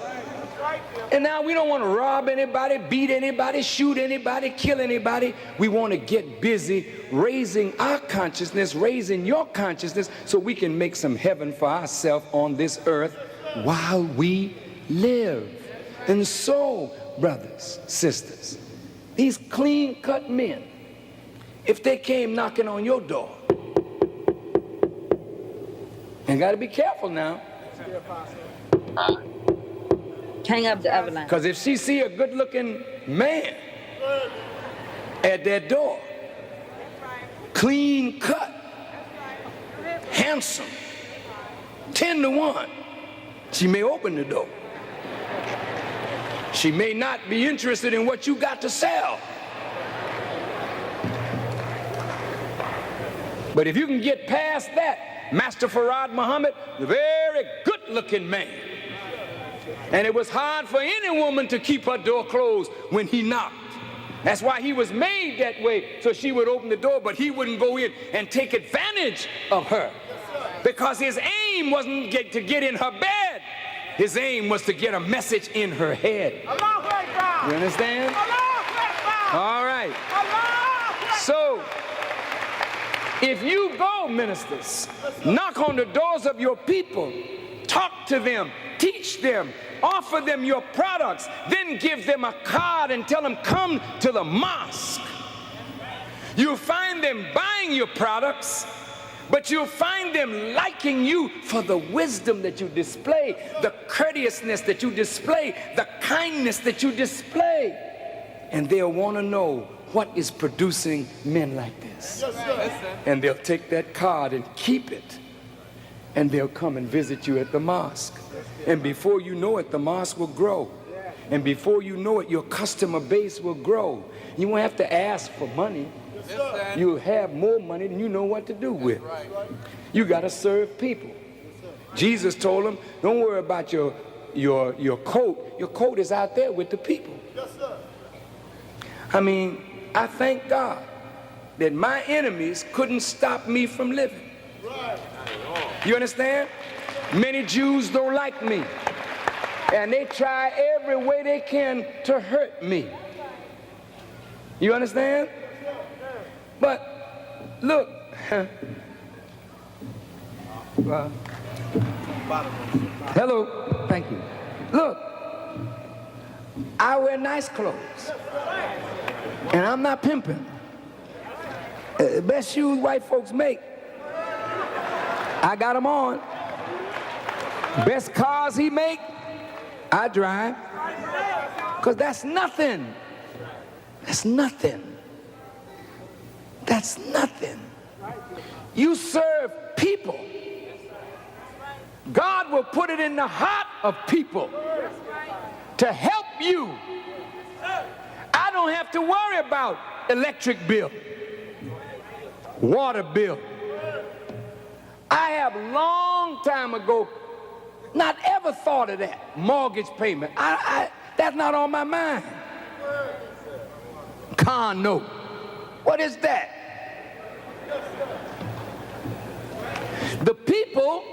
Speaker 1: And now we don't want to rob anybody, beat anybody, shoot anybody, kill anybody. We want to get busy raising our consciousness, raising your consciousness, so we can make some heaven for ourselves on this earth while we live. And so, brothers, sisters, these clean-cut men, if they came knocking on your door, and got to be careful now.
Speaker 4: Hang up the other line.
Speaker 1: Because if she see a good-looking man at their door, clean cut, handsome, 10-to-1, she may open the door. She may not be interested in what you got to sell. But if you can get past that, Master Farad Muhammad, the very good-looking man. And it was hard for any woman to keep her door closed when he knocked. That's why he was made that way, so she would open the door, but he wouldn't go in and take advantage of her. Because his aim wasn't to get in her bed. His aim was to get a message in her head. You understand? All right. So, if you go, ministers, knock on the doors of your people, talk to them, teach them, offer them your products, then give them a card and tell them, come to the mosque. You'll find them buying your products, but you'll find them liking you for the wisdom that you display, the courteousness that you display, the kindness that you display. And they'll want to know what is producing men like this. Yes, sir. And they'll take that card and keep it. And they'll come and visit you at the mosque. And before you know it, the mosque will grow. And before you know it, your customer base will grow. You won't have to ask for money. You'll have more money than you know what to do with. You got to serve people. Jesus told them, don't worry about your coat. Your coat is out there with the people. I mean, I thank God that my enemies couldn't stop me from living. You understand? Many Jews don't like me, and they try every way they can to hurt me. You understand? But look, hello, thank you. Look, I wear nice clothes, and I'm not pimping. The best shoes white folks make, I got them on. Best cars he make, I drive. Because that's nothing. That's nothing. That's nothing. You serve people. God will put it in the heart of people to help you. I don't have to worry about electric bill, water bill. I have long time ago not ever thought of that. Mortgage payment. That's not on my mind. Car note. What is that? The people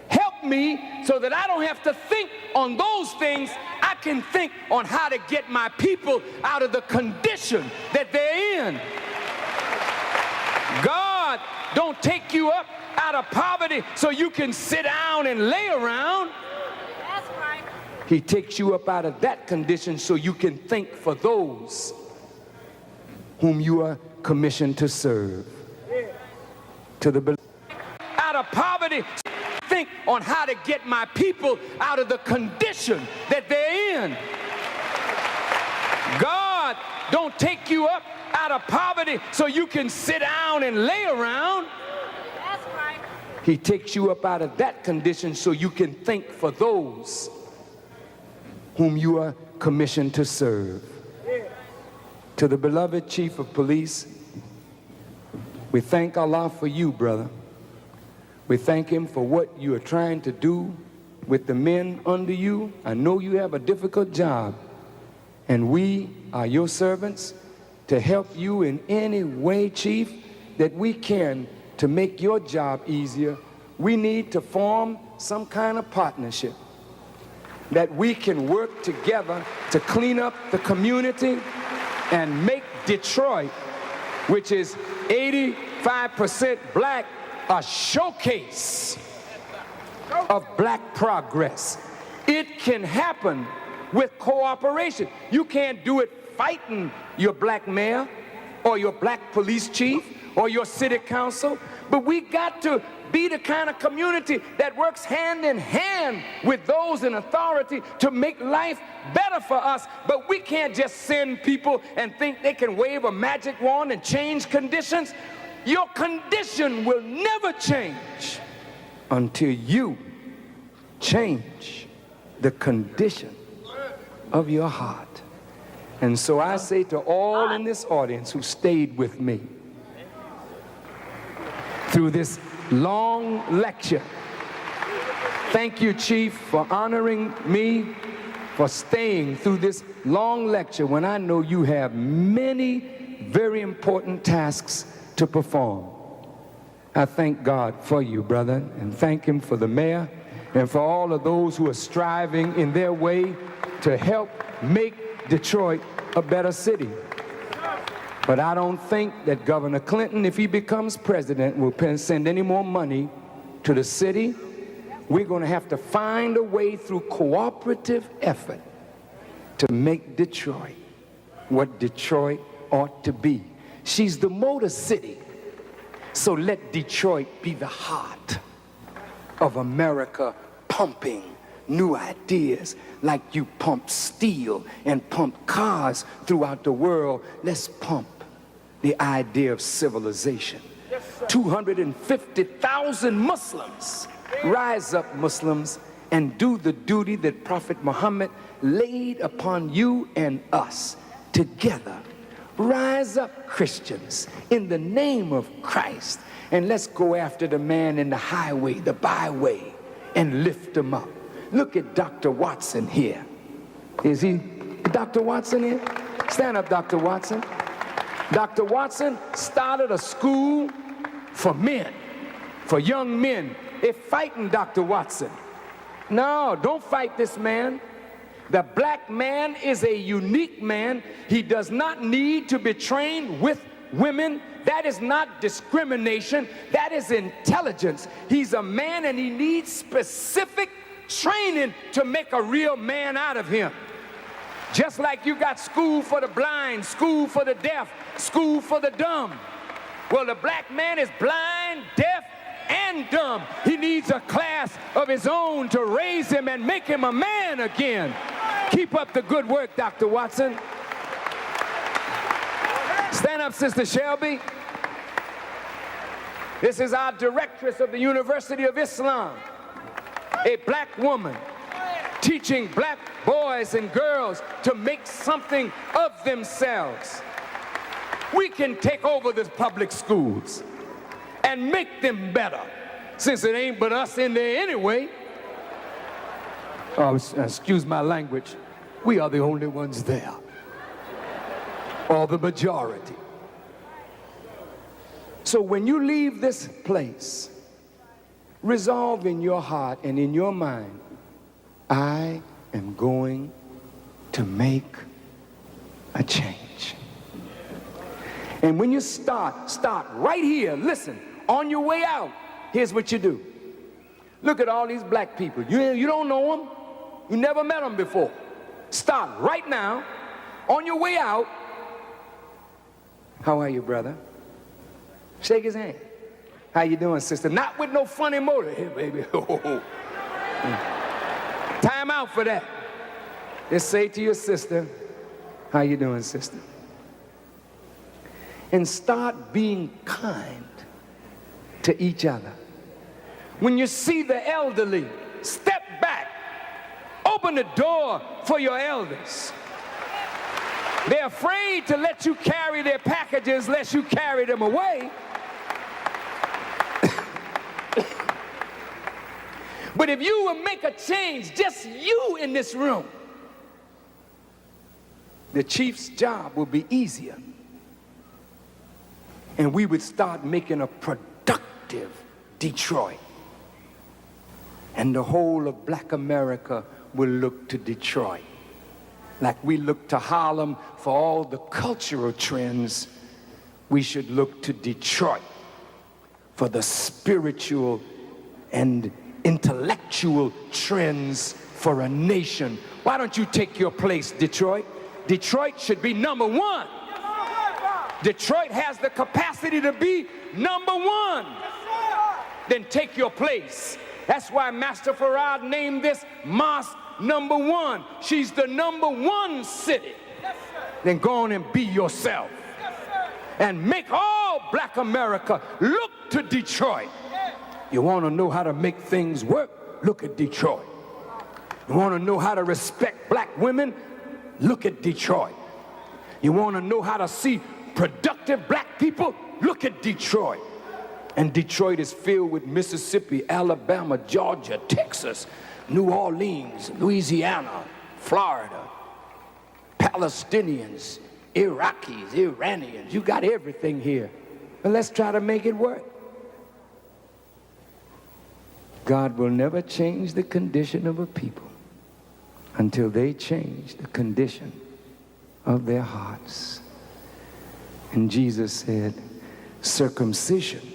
Speaker 1: help me so that I don't have to think on those things. I can think on how to get my people out of the condition that they're in. God don't take you up out of poverty so you can sit down and lay around.
Speaker 4: That's right.
Speaker 1: He takes you up out of that condition so you can think for those whom you are commissioned to serve. To the out of poverty, think on how to get my people out of the condition that they're in. God don't take you up out of poverty so you can sit down and lay around.
Speaker 4: That's right.
Speaker 1: He takes you up out of that condition so you can think for those whom you are commissioned to serve. To the beloved Chief of Police, we thank Allah for you, brother. We thank him for what you are trying to do with the men under you. I know you have a difficult job, and we are your servants to help you in any way, Chief, that we can to make your job easier. We need to form some kind of partnership that we can work together to clean up the community and make Detroit, which is 85% black, a showcase of black progress. It can happen with cooperation. You can't do it fighting your black mayor or your black police chief or your city council, but we got to be the kind of community that works hand in hand with those in authority to make life better for us. But we can't just send people and think they can wave a magic wand and change conditions. Your condition will never change until you change the condition of your heart. And so I say to all in this audience who stayed with me through this long lecture, thank you, Chief, for honoring me, for staying through this long lecture when I know you have many very important tasks to perform. I thank God for you, brother, and thank him for the mayor and for all of those who are striving in their way to help make Detroit a better city. But I don't think that Governor Clinton, if he becomes president, will send any more money to the city. We're going to have to find a way through cooperative effort to make Detroit what Detroit ought to be. She's the motor city, so let Detroit be the heart of America, pumping new ideas like you pump steel and pump cars throughout the world. Let's pump the idea of civilization. 250,000 Muslims. Rise up, Muslims, and do the duty that Prophet Muhammad laid upon you and us together. Rise up, Christians, in the name of Christ, and let's go after the man in the highway, the byway, and lift him up. Look at Dr. Watson here. Is he Dr. Watson here? Stand up, Dr. Watson. Dr. Watson started a school for men, for young men. They're fighting Dr. Watson. No, don't fight this man. The black man is a unique man. He does not need to be trained with women. That is not discrimination. That is intelligence. He's a man and he needs specific training to make a real man out of him. Just like you got school for the blind, school for the deaf, school for the dumb. Well, the black man is blind, deaf, and dumb. He needs a class of his own to raise him and make him a man again. Keep up the good work, Dr. Watson. Stand up, Sister Shelby. This is our directress of the University of Islam, a black woman teaching black boys and girls to make something of themselves. We can take over the public schools and make them better, since it ain't but us in there anyway. Oh, excuse my language. We are the only ones there, or the majority. So when you leave this place, resolve in your heart and in your mind, I am going to make a change. And when you start right here. Listen, on your way out, here's what you do. Look at all these black people. You don't know them. You never met them before. Start right now, on your way out. How are you, brother? Shake his hand. How you doing, sister? Not with no funny motive. Hey, baby. Time out for that. Just say to your sister, how you doing, sister? And start being kind to each other. When you see the elderly, step back. Open the door for your elders. They're afraid to let you carry their packages lest you carry them away. But if you will make a change, just you in this room, the chief's job will be easier. And we would start making a productive Detroit. And the whole of black America will look to Detroit. Like we look to Harlem for all the cultural trends, we should look to Detroit for the spiritual and intellectual trends for a nation. Why don't you take your place, Detroit? Detroit should be number one. Detroit has the capacity to be number one. Then take your place. That's why Master Farrakhan named this mosque number one. She's the number one city. Then go on and be yourself. And make all black America look to Detroit. You want to know how to make things work? Look at Detroit. You want to know how to respect black women? Look at Detroit. You want to know how to see productive black people? Look at Detroit. And Detroit is filled with Mississippi, Alabama, Georgia, Texas, New Orleans, Louisiana, Florida, Palestinians, Iraqis, Iranians. You got everything here. But let's try to make it work. God will never change the condition of a people until they change the condition of their hearts. And Jesus said, circumcision.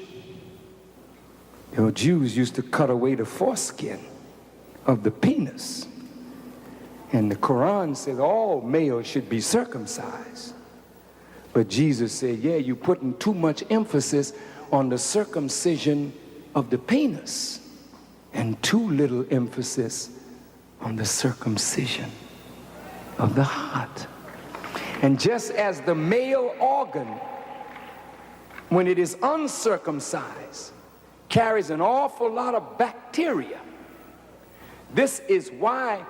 Speaker 1: You know, Jews used to cut away the foreskin of the penis. And the Quran says all males should be circumcised. But Jesus said, yeah, you're putting too much emphasis on the circumcision of the penis and too little emphasis on the circumcision of the heart. And just as the male organ, when it is uncircumcised, carries an awful lot of bacteria, this is why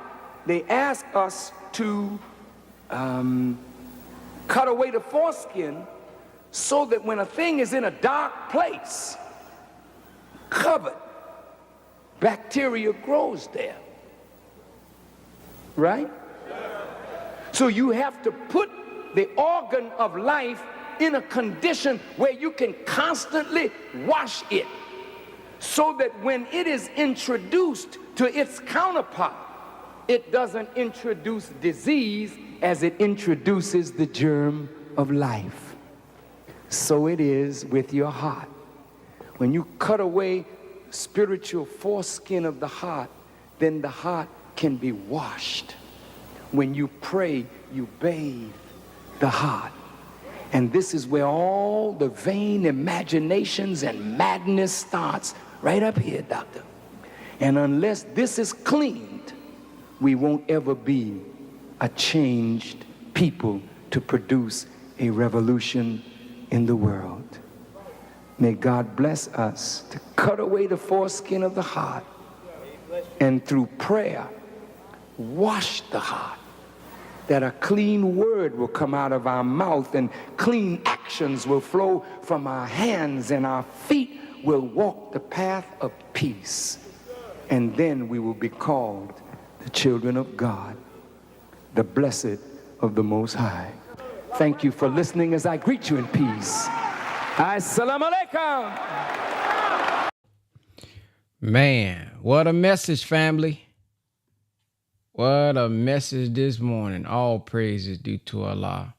Speaker 1: they ask us to cut away the foreskin, so that when a thing is in a dark place, covered, bacteria grows there. Right? So you have to put the organ of life in a condition where you can constantly wash it, so that when it is introduced to its counterpart, it doesn't introduce disease as it introduces the germ of life. So it is with your heart. When you cut away spiritual foreskin of the heart, then the heart can be washed. When you pray, you bathe the heart. And this is where all the vain imaginations and madness starts, right up here, doctor. And unless this is cleaned, we won't ever be a changed people to produce a revolution in the world. May God bless us to cut away the foreskin of the heart and through prayer wash the heart, that a clean word will come out of our mouth and clean actions will flow from our hands and our feet will walk the path of peace. And then we will be called the children of God, the blessed of the Most High. Thank you for listening as I greet you in peace. Assalamu alaikum.
Speaker 2: Man, what a message, family. What a message this morning. All praise is due to Allah.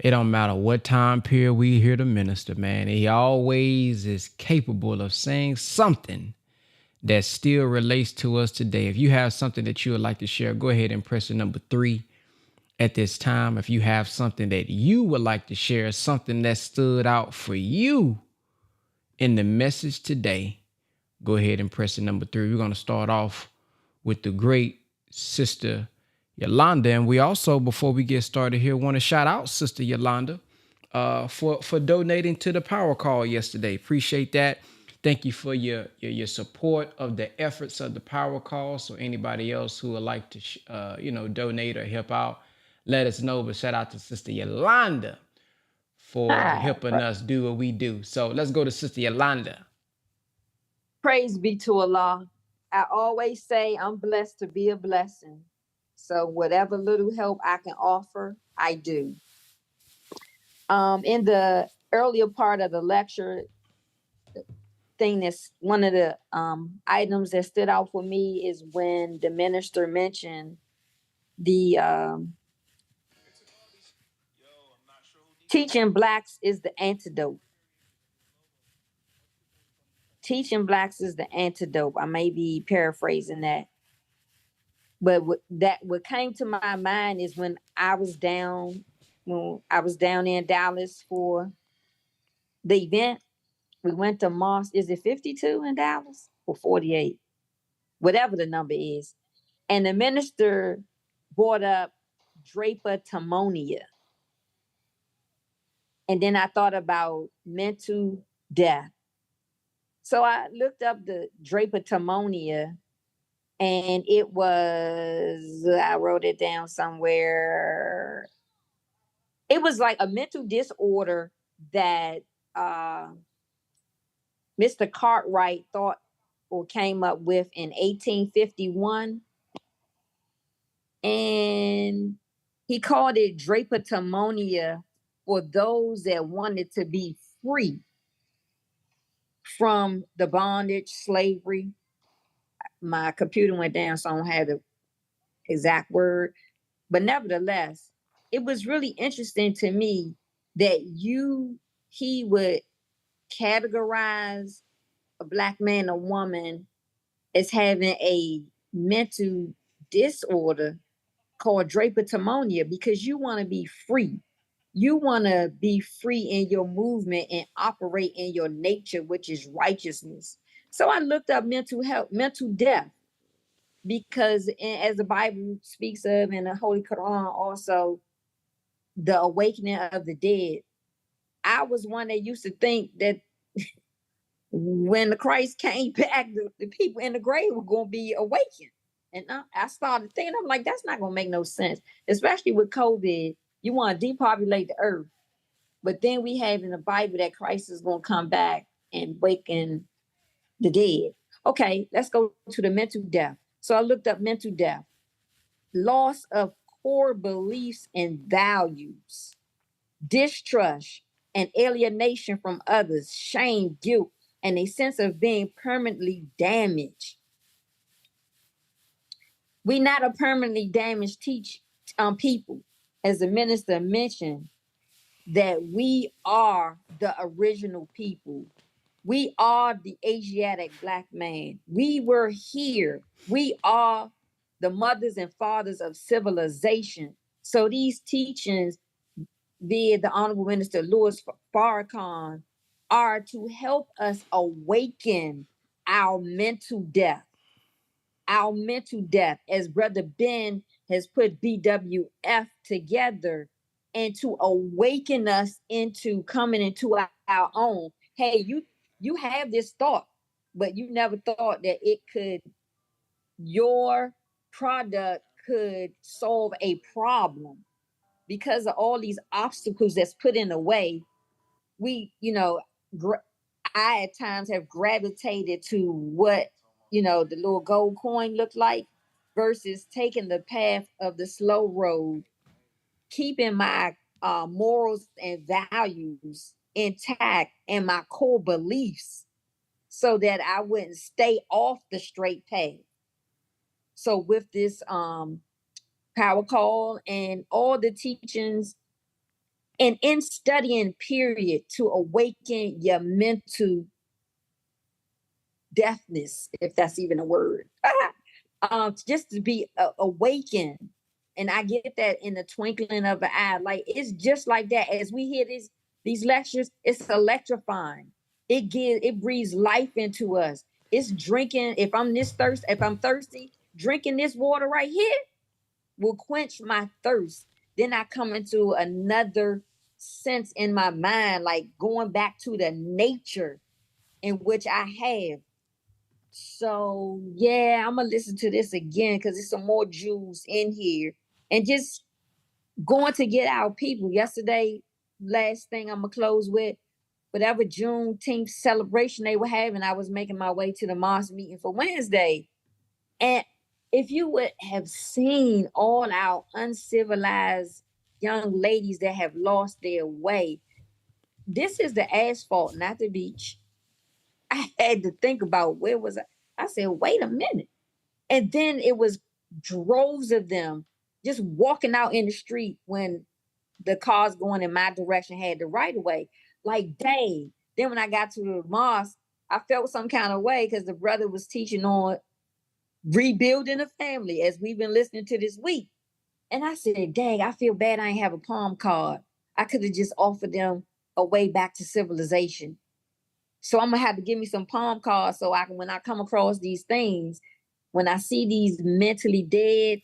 Speaker 2: It don't matter what time period we hear the minister, man. He always is capable of saying something that still relates to us today. If you have something that you would like to share, go ahead and press the number 3 at this time. If you have something that you would like to share, something that stood out for you in the message today, go ahead and press the number 3. We're going to start off with the great Sister Yolanda. And we also, before we get started here, want to shout out Sister Yolanda for donating to the power call yesterday. Appreciate that. Thank you for your support of the efforts of the power call. So anybody else who would like to, donate or help out, let us know. But shout out to Sister Yolanda for helping us do what we do. So let's go to Sister Yolanda.
Speaker 5: Praise be to Allah. I always say I'm blessed to be a blessing. So whatever little help I can offer, I do. In the earlier part of the lecture, thing that's one of the items that stood out for me is when the minister mentioned the teaching blacks is the antidote. Teaching blacks is the antidote. I may be paraphrasing that. But what came to my mind is when I was down in Dallas for the event, we went to mosque. Is it 52 in Dallas or 48? Whatever the number is. And the minister brought up drapetomania. And then I thought about mental death. So I looked up the drapetomania, and it was, I wrote it down somewhere. It was like a mental disorder that Mr. Cartwright thought or came up with in 1851. And he called it drapetomania for those that wanted to be free from the bondage, slavery. My computer went down, so I don't have the exact word. But nevertheless, it was really interesting to me that he would categorize a black man or woman as having a mental disorder called drapetomania, because you want to be free. You want to be free in your movement and operate in your nature, which is righteousness. So I looked up mental health, mental death, because as the Bible speaks of in the Holy Quran also, the awakening of the dead. I was one that used to think that when the Christ came back, the people in the grave were going to be awakened. And I started thinking, I'm like, that's not going to make no sense, especially with COVID. You want to depopulate the earth. But then we have in the Bible that Christ is going to come back and waken the dead. Okay, let's go to the mental death. So I looked up mental death. Loss of core beliefs and values, distrust and alienation from others, shame, guilt, and a sense of being permanently damaged. We're not a permanently damaged people. As the minister mentioned, that we are the original people. We are the Asiatic black man. We were here. We are the mothers and fathers of civilization. So these teachings, via the Honorable Minister Louis Farrakhan, are to help us awaken our mental death. Our mental death, as Brother Ben has put BWF together, and to awaken us into coming into our own. Hey, you have this thought, but you never thought that your product could solve a problem. Because of all these obstacles that's put in the way, we, I at times have gravitated to what, the little gold coin looked like, versus taking the path of the slow road, keeping my morals and values intact and my core beliefs so that I wouldn't stay off the straight path. So with this power call and all the teachings, and in studying period, to awaken your mental deafness, if that's even a word, just to be awakened. And I get that in the twinkling of an eye. Like, it's just like that. As we hear these lectures, it's electrifying. It breathes life into us. It's drinking. If I'm thirsty, drinking this water right here will quench my thirst. Then I come into another sense in my mind, like going back to the nature in which I have. So yeah, I'm gonna listen to this again because there's some more jewels in here. And just going to get our people. Yesterday, last thing I'm gonna close with, whatever Juneteenth celebration they were having, I was making my way to the mosque meeting for Wednesday. And if you would have seen all our uncivilized young ladies that have lost their way, this is the asphalt, not the beach. I had to think about where was I. I said, wait a minute. And then it was droves of them just walking out in the street when the cars going in my direction had the right of way. Like, dang. Then when I got to the mosque, I felt some kind of way because the brother was teaching on rebuilding a family as we've been listening to this week. And I said, dang, I feel bad I ain't have a palm card. I could have just offered them a way back to civilization. So I'm gonna have to give me some palm cards so I can, when I come across these things, when I see these mentally dead,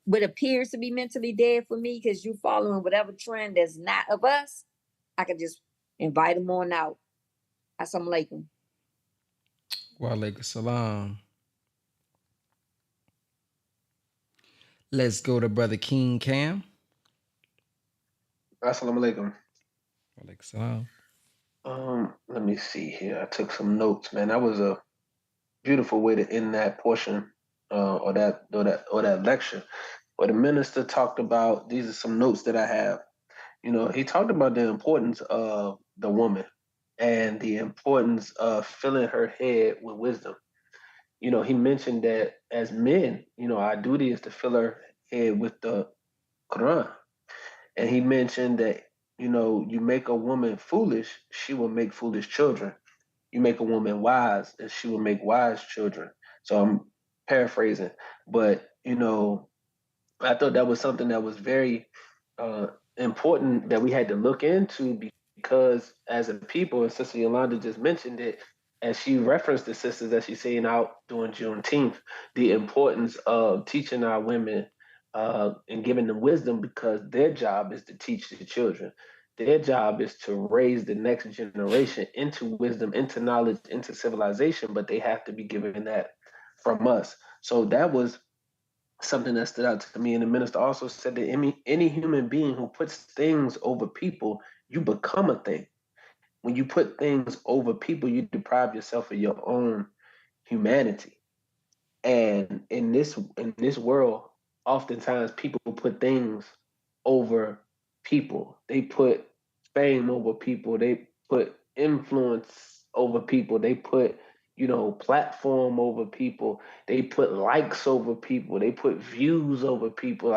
Speaker 5: what appears to be mentally dead for me, because you following whatever trend that's not of us, I could just invite them on out. Assalamu alaikum.
Speaker 2: Wa alaikum salam. Let's go to Brother King Cam.
Speaker 6: Assalamu alaikum.
Speaker 2: Wa alaikum salam.
Speaker 6: Let me see here. I took some notes, man. That was a beautiful way to end that portion, or that lecture, where the minister talked about. These are some notes that I have. He talked about the importance of the woman and the importance of filling her head with wisdom. He mentioned that as men, our duty is to fill our head with the Quran. And he mentioned that, you make a woman foolish, she will make foolish children. You make a woman wise, and she will make wise children. So I'm paraphrasing, but, I thought that was something that was very uh, important that we had to look into, because as a people, and Sister Yolanda just mentioned it, as she referenced the sisters that she's seeing out during Juneteenth, the importance of teaching our women and giving them wisdom, because their job is to teach the children. Their job is to raise the next generation into wisdom, into knowledge, into civilization, but they have to be given that from us. So that was something that stood out to me. And the minister also said that any human being who puts things over people, you become a thing. When you put things over people, you deprive yourself of your own humanity. And in this world, oftentimes people put things over people. They put fame over people. They put influence over people. They put, platform over people. They put likes over people. They put views over people.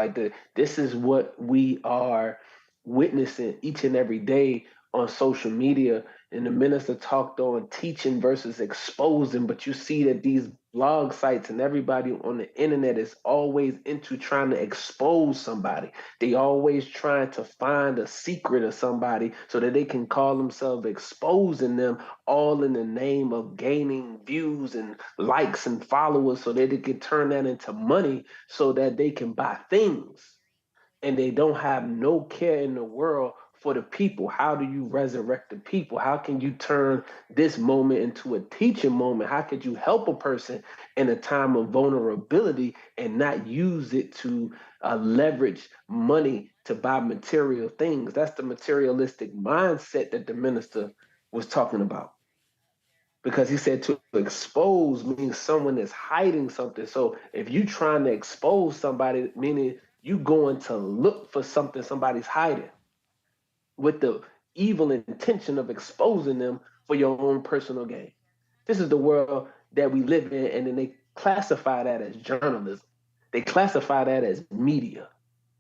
Speaker 6: This is what we are witnessing each and every day on social media. And the minister talked on teaching versus exposing, but you see that these blog sites and everybody on the internet is always into trying to expose somebody. They always trying to find a secret of somebody so that they can call themselves exposing them, all in the name of gaining views and likes and followers, so that they can turn that into money so that they can buy things. and they don't have no care in the world for the people. How do you resurrect the people? How can you turn this moment into a teaching moment? How could you help a person in a time of vulnerability and not use it to leverage money to buy material things? That's the materialistic mindset that the minister was talking about, because he said to expose means someone is hiding something. So if you're trying to expose somebody, meaning you going to look for something somebody's hiding with the evil intention of exposing them for your own personal gain. This is the world that we live in, and then they classify that as journalism. They classify that as media.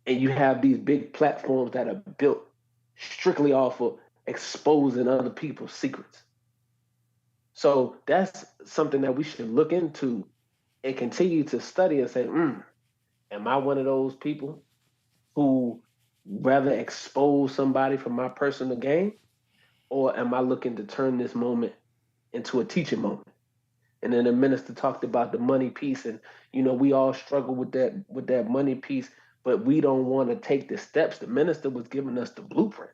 Speaker 6: And you have these big platforms that are built strictly off of exposing other people's secrets. So that's something that we should look into and continue to study and say, am I one of those people who rather expose somebody for my personal gain? Or am I looking to turn this moment into a teaching moment? And then the minister talked about the money piece, and we all struggle with that money piece, but we don't want to take the steps. The minister was giving us the blueprint.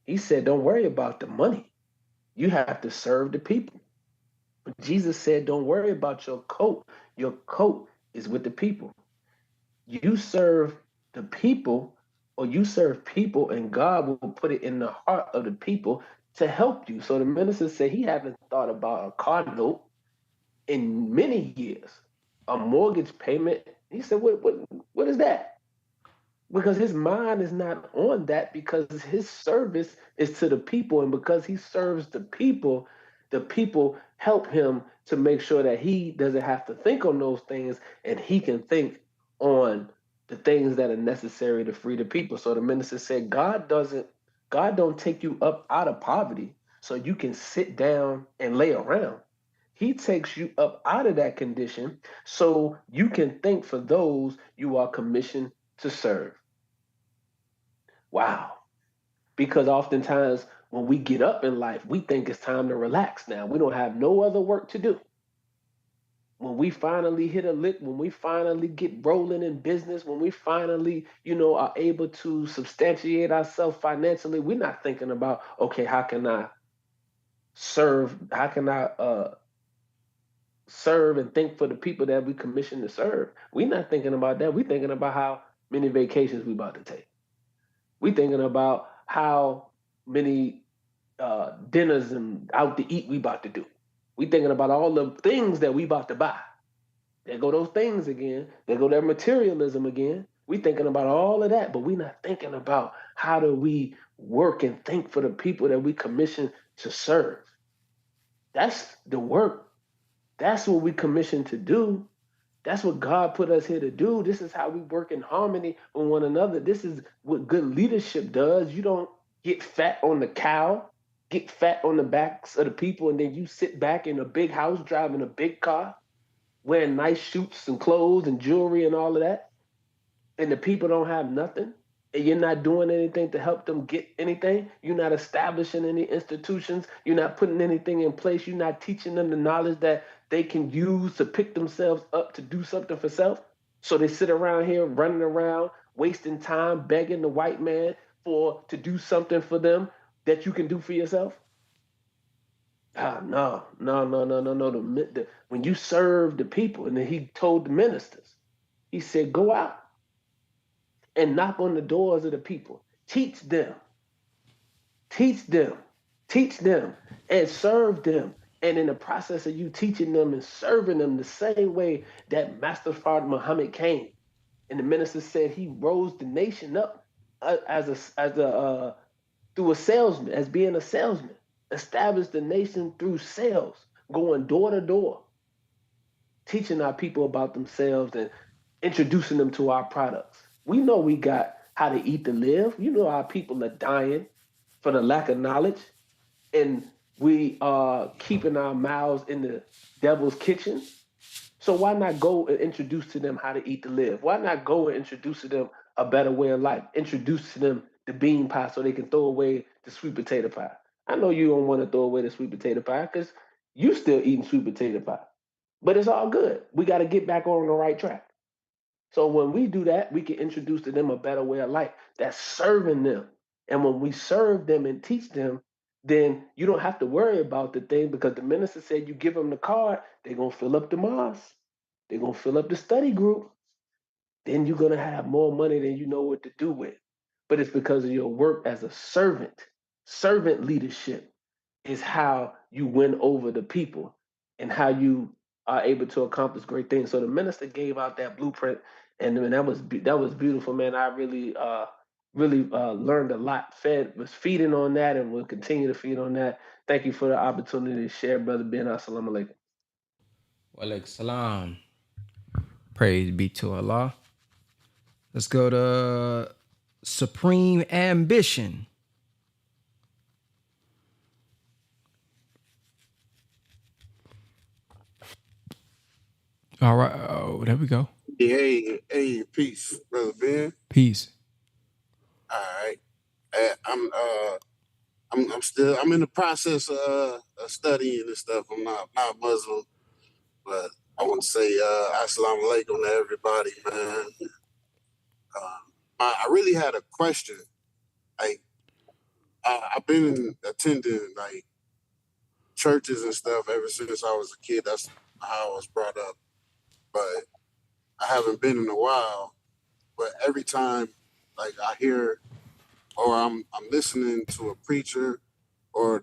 Speaker 6: He said, don't worry about the money. You have to serve the people. Jesus said, don't worry about your coat. Your coat is with the people. You serve the people, or you serve people, and God will put it in the heart of the people to help you. So the minister said he haven't thought about a car note in many years, a mortgage payment. He said, what is that? Because his mind is not on that, because his service is to the people, and because he serves the people help him to make sure that he doesn't have to think on those things, and he can think on the things that are necessary to free the people. So the minister said, God don't take you up out of poverty so you can sit down and lay around. He takes you up out of that condition so you can think for those you are commissioned to serve. Wow. Because oftentimes when we get up in life, we think it's time to relax now. We don't have no other work to do. When we finally hit a lick, when we finally get rolling in business, when we finally, are able to substantiate ourselves financially, we're not thinking about, okay, how can I serve? How can I serve and think for the people that we commissioned to serve? We're not thinking about that. We're thinking about how many vacations we about to take. We're thinking about how many dinners and out to eat we about to do. We thinking about all the things that we about to buy. There go those things again. There go that materialism again. We thinking about all of that, but we not thinking about how do we work and think for the people that we commission to serve. That's the work. That's what we commissioned to do. That's what God put us here to do. This is how we work in harmony with one another. This is what good leadership does. You don't get fat on the cow, get fat on the backs of the people, and then you sit back in a big house driving a big car, wearing nice suits and clothes and jewelry and all of that, and the people don't have nothing, and you're not doing anything to help them get anything. You're not establishing any institutions. You're not putting anything in place. You're not teaching them the knowledge that they can use to pick themselves up to do something for self. So they sit around here running around, wasting time, begging the white man to do something for them that you can do for yourself. No, no, no, no, no, no. When you serve the people, and then he told the ministers, he said, go out and knock on the doors of the people. Teach them, teach them, teach them, and serve them. And in the process of you teaching them and serving them the same way that Master Fard Muhammad came, and the minister said he rose the nation up through a salesman, as being a salesman, established the nation through sales, going door to door, teaching our people about themselves and introducing them to our products. We know we got how to eat to live. Our people are dying for the lack of knowledge, and we are keeping our mouths in the devil's kitchen. So why not go and introduce to them how to eat to live? Why not go and introduce to them a better way of life? Introduce to them the bean pie so they can throw away the sweet potato pie. I know you don't want to throw away the sweet potato pie because you still eating sweet potato pie. But it's all good. We got to get back on the right track. So when we do that, we can introduce to them a better way of life that's serving them. And when we serve them and teach them, then you don't have to worry about the thing because the minister said you give them the card, they're gonna fill up the mosque, they're gonna fill up the study group, then you're gonna have more money than you know what to do with. But it's because of your work as a servant. Servant leadership is how you win over the people and how you are able to accomplish great things. So the minister gave out that blueprint, and that was beautiful, man. I really learned a lot. Was feeding on that, and will continue to feed on that. Thank you for the opportunity to share, brother Ben. Assalamu alaikum.
Speaker 2: Walaikum salam. Praise be to Allah. Let's go to Supreme Ambition. All right. Oh, there we go.
Speaker 7: Hey, peace, brother Ben.
Speaker 2: Peace.
Speaker 7: All right. I'm in the process of studying and stuff. I'm not Muslim, but I want to say assalamu alaikum to everybody, man. I really had a question. Like, I've been attending like churches and stuff ever since I was a kid. That's how I was brought up. But I haven't been in a while. But every time, like I hear, or I'm listening to a preacher or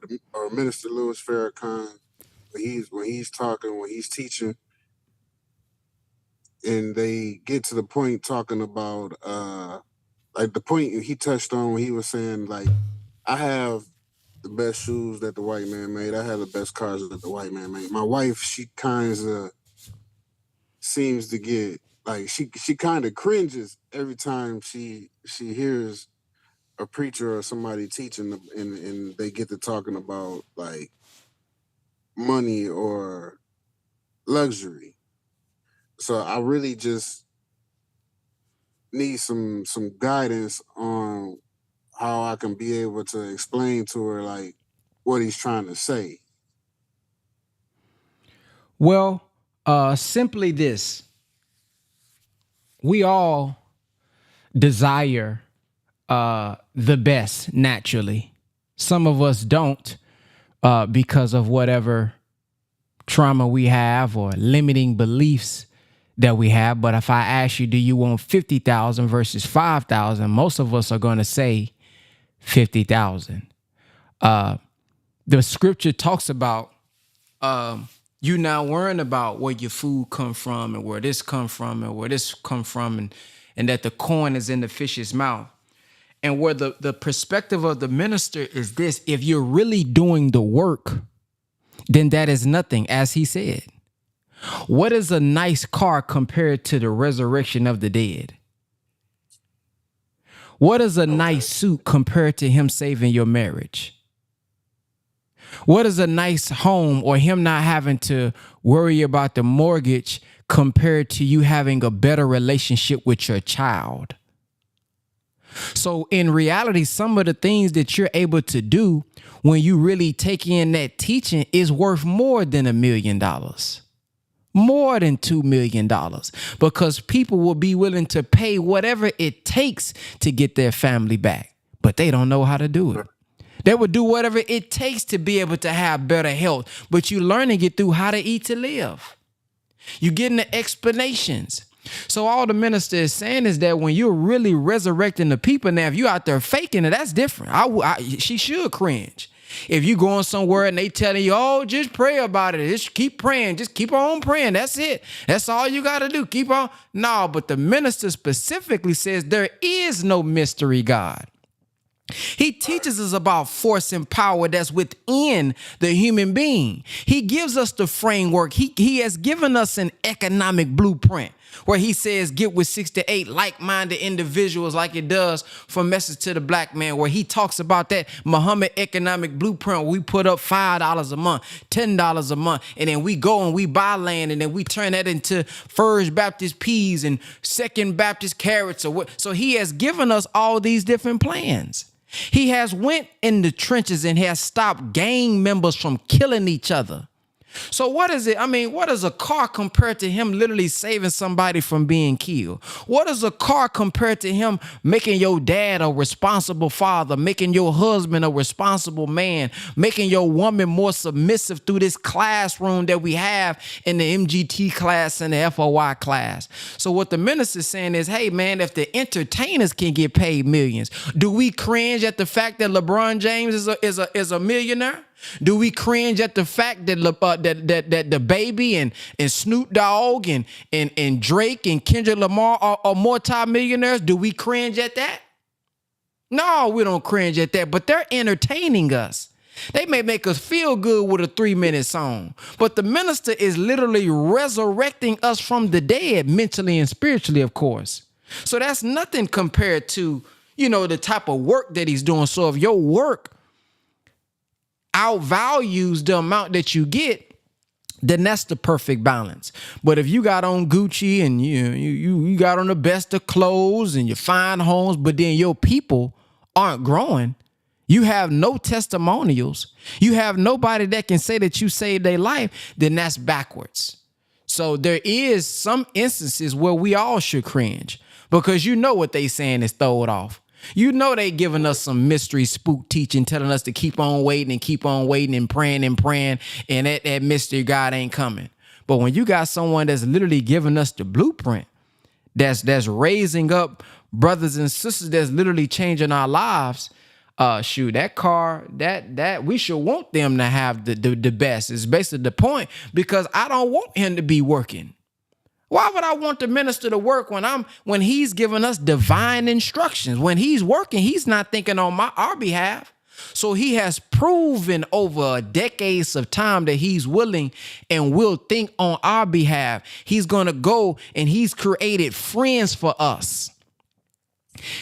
Speaker 7: Minister Louis Farrakhan when he's talking, when he's teaching, and they get to the point talking about like the point he touched on when he was saying like, I have the best shoes that the white man made. I have the best cars that the white man made. My wife, she kind of seems to get like she kind of cringes every time she hears a preacher or somebody teaching and they get to talking about like money or luxury. So I really just need some guidance on how I can be able to explain to her like what he's trying to say.
Speaker 2: Well, simply this. We all desire the best naturally. Some of us don't because of whatever trauma we have or limiting beliefs that we have. But if I ask you, do you want 50,000 versus 5,000? Most of us are going to say 50,000. The scripture talks about you not worrying about where your food come from and where this come from and where this come from and that the coin is in the fish's mouth. And where the perspective of the minister is this: if you're really doing the work, then that is nothing, as he said. What is a nice car compared to the resurrection of the dead? What is a nice suit compared to him saving your marriage? What is a nice home or him not having to worry about the mortgage compared to you having a better relationship with your child? So in reality, some of the things that you're able to do when you really take in that teaching is worth more than $1 million, more than $2 million, because people will be willing to pay whatever it takes to get their family back, but they don't know how to do it. They would do whatever it takes to be able to have better health, but you're learning it through how to eat to live. You're getting the explanations. So all the minister is saying is that when you're really resurrecting the people, now if you out there faking it, that's different. She should cringe. If you going somewhere and they telling you, oh, just pray about it. Just keep praying. Just keep on praying. That's it. That's all you got to do. Keep on. No, but the minister specifically says there is no mystery God. He teaches us about force and power that's within the human being. He gives us the framework. He has given us an economic blueprint where he says get with 6 to 8 like-minded individuals like it does from Message to the Blackman, where he talks about that Muhammad economic blueprint where we put up $5 a month, $10 a month, and then we go and we buy land and then we turn that into First Baptist peas and Second Baptist carrots. So he has given us all these different plans. He has went in the trenches and has stopped gang members from killing each other. So what is it? I mean, what is a car compared to him literally saving somebody from being killed? What is a car compared to him making your dad a responsible father, making your husband a responsible man, making your woman more submissive through this classroom that we have in the MGT class and the FOI class? So what the minister is saying is, hey man, if the entertainers can get paid millions, do we cringe at the fact that LeBron James is a millionaire? Do we cringe at the fact that that the baby and Snoop Dogg and Drake and Kendrick Lamar are multi-millionaires? Do we cringe at that? No, we don't cringe at that, but they're entertaining us. They may make us feel good with a 3-minute song, but the minister is literally resurrecting us from the dead, mentally and spiritually, of course. So that's nothing compared to, you know, the type of work that he's doing. So if your work outvalues the amount that you get, then that's the perfect balance. But if you got on Gucci and you got on the best of clothes and your fine homes, but then your people aren't growing, you have no testimonials, you have nobody that can say that you saved their life, then that's backwards. So there is some instances where we all should cringe, because you know what they saying is throw it off. You know they giving us some mystery spook teaching, telling us to keep on waiting and praying, and that mystery God ain't coming. But when you got someone that's literally giving us the blueprint, that's raising up brothers and sisters, that's literally changing our lives, shoot, that car, that we should want them to have the best. Is basically the point, because I don't want him to be working. Why would I want the minister to work when he's giving us divine instructions? When he's working, he's not thinking on our behalf. So he has proven over decades of time that he's willing and will think on our behalf. He's going to go and he's created friends for us.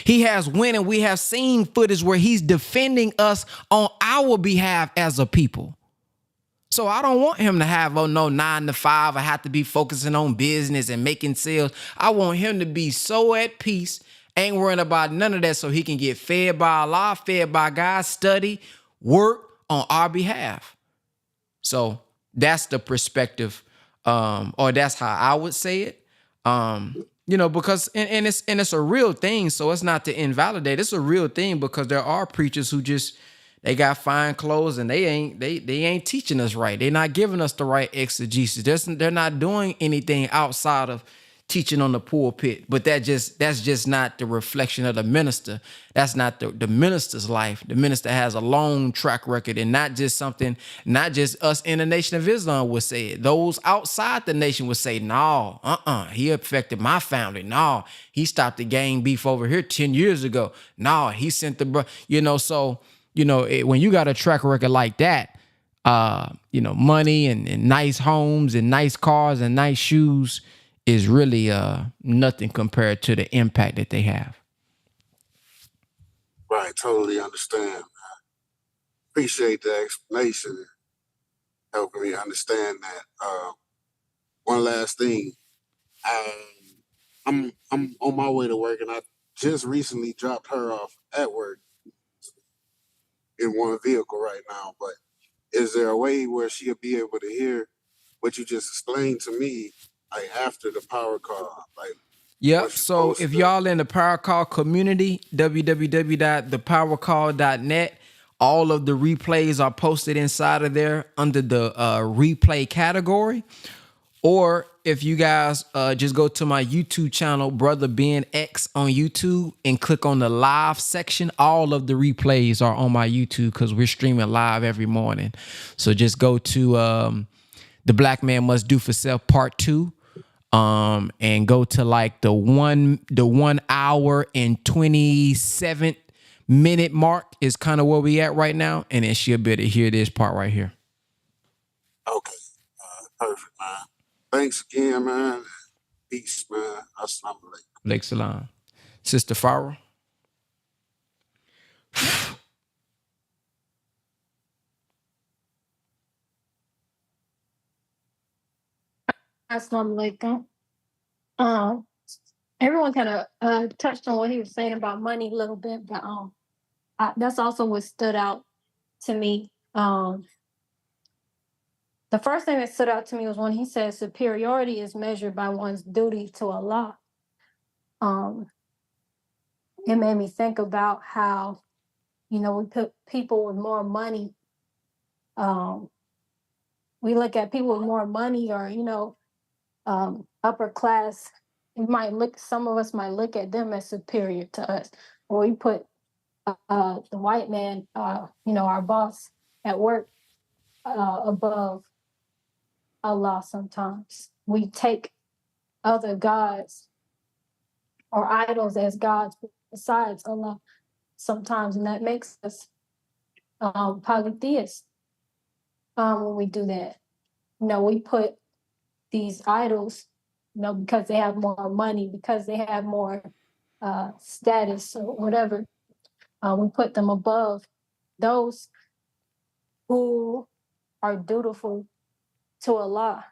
Speaker 2: He has went and we have seen footage where he's defending us on our behalf as a people. So I don't want him to have no 9 to 5. I have to be focusing on business and making sales. I want him to be so at peace, ain't worrying about none of that, so he can get fed by Allah, fed by God, study, work on our behalf. So that's the perspective, or that's how I would say it. You know, because and it's a real thing, so it's not to invalidate. It's a real thing, because there are preachers who just, they got fine clothes and they ain't teaching us right. They're not giving us the right exegesis. They're not doing anything outside of teaching on the pulpit. But that's just not the reflection of the minister. That's not the minister's life. The minister has a long track record, and not just us in the Nation of Islam would say it. Those outside the nation would say, no, he affected my family. No, he stopped the gang beef over here 10 years ago. No, he sent so. You know, when you got a track record like that, money and nice homes and nice cars and nice shoes is really nothing compared to the impact that they have.
Speaker 7: Right, totally understand. Appreciate the explanation, helping me understand that. One last thing, I'm on my way to work, and I just recently dropped her off at work in one vehicle right now, but is there a way where she'll be able to hear what you just explained to me, like after the power call? Like,
Speaker 2: yep. So if y'all in the power call community, www.thepowercall.net, all of the replays are posted inside of there under the replay category. Or if you guys just go to my YouTube channel, Brother Ben X on YouTube, and click on the live section, all of the replays are on my YouTube, because we're streaming live every morning. So just go to The Black Man Must Do for Self Part 2, and go to like the 1 hour and 27 minute mark is kind of where we at right now, and then she'll be able to hear this part right here.
Speaker 7: Okay, perfect, man. Thanks again, man. Peace, man. Assalamu alaikum.
Speaker 2: Alaikum salam. Sister Farah.
Speaker 8: Assalamu alaikum. Everyone kind of touched on what he was saying about money a little bit, but that's also what stood out to me. the first thing that stood out to me was when he said superiority is measured by one's duty to Allah. It made me think about how, we put people with more money. We look at people with more money or, upper class. Some of us might look at them as superior to us. Or we put the white man, our boss at work, above Allah sometimes. We take other gods or idols as gods besides Allah sometimes, and that makes us polytheists when we do that. We put these idols, because they have more money, because they have more status or whatever. We put them above those who are dutiful to Allah.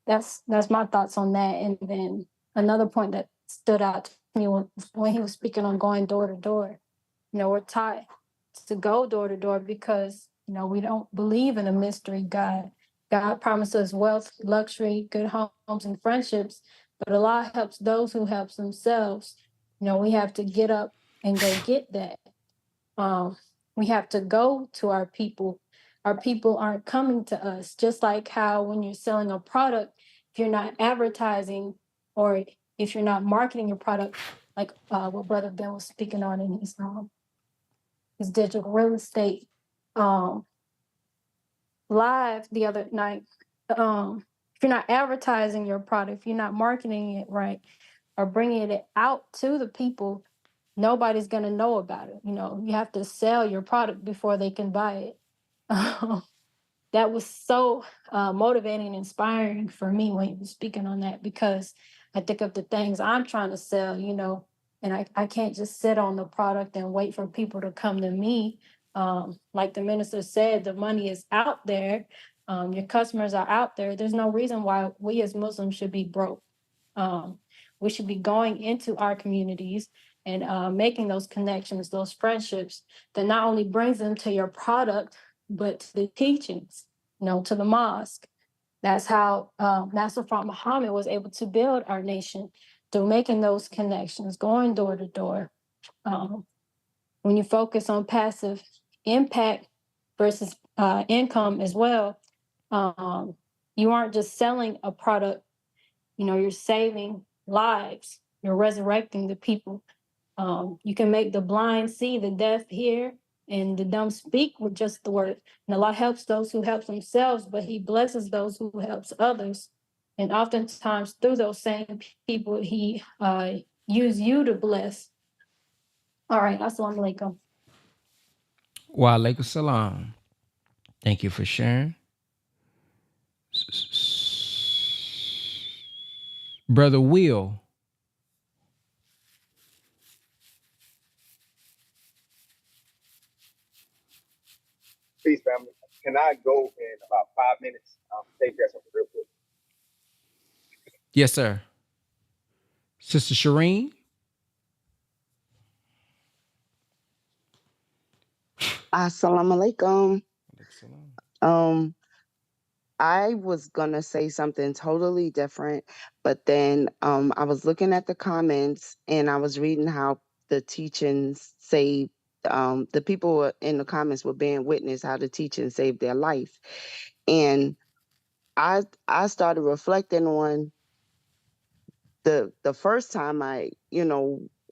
Speaker 8: That's my thoughts on that. And then another point that stood out to me when he was speaking on going door to door. We're taught to go door to door because we don't believe in a mystery God. God promises wealth, luxury, good homes, and friendships, but Allah helps those who help themselves. We have to get up and go get that. We have to go to our people. Our people aren't coming to us. Just like how when you're selling a product, if you're not advertising or if you're not marketing your product, like what Brother Ben was speaking on in his digital real estate live the other night. If you're not advertising your product, if you're not marketing it right or bringing it out to the people, nobody's going to know about it. You have to sell your product before they can buy it. That was so motivating and inspiring for me when he was speaking on that, because I think of the things I'm trying to sell, and I can't just sit on the product and wait for people to come to me. Like the minister said, the money is out there. Your customers are out there. There's no reason why we as Muslims should be broke. We should be going into our communities and making those connections, those friendships that not only brings them to your product, but to the teachings, to the mosque. That's how Master Prophet Muhammad was able to build our nation, through making those connections, going door to door. When you focus on passive impact versus income as well, you aren't just selling a product, you're saving lives, you're resurrecting the people. You can make the blind see, the deaf hear, and the dumb speak with just the word. And Allah helps those who help themselves, but He blesses those who helps others. And oftentimes through those same people, He use you to bless. All right, assalamu alaikum.
Speaker 2: Wa alaikum salam. Thank you for sharing. Brother Will.
Speaker 3: Peace, family. Can I go in about 5 minutes? Take care of something real quick.
Speaker 2: Yes, sir. Sister Shireen.
Speaker 9: Assalamu alaikum. I was gonna say something totally different, but then I was looking at the comments and I was reading how the teachings saved the people in the comments were bearing witness how the teaching saved their life. And I started reflecting on the first time I,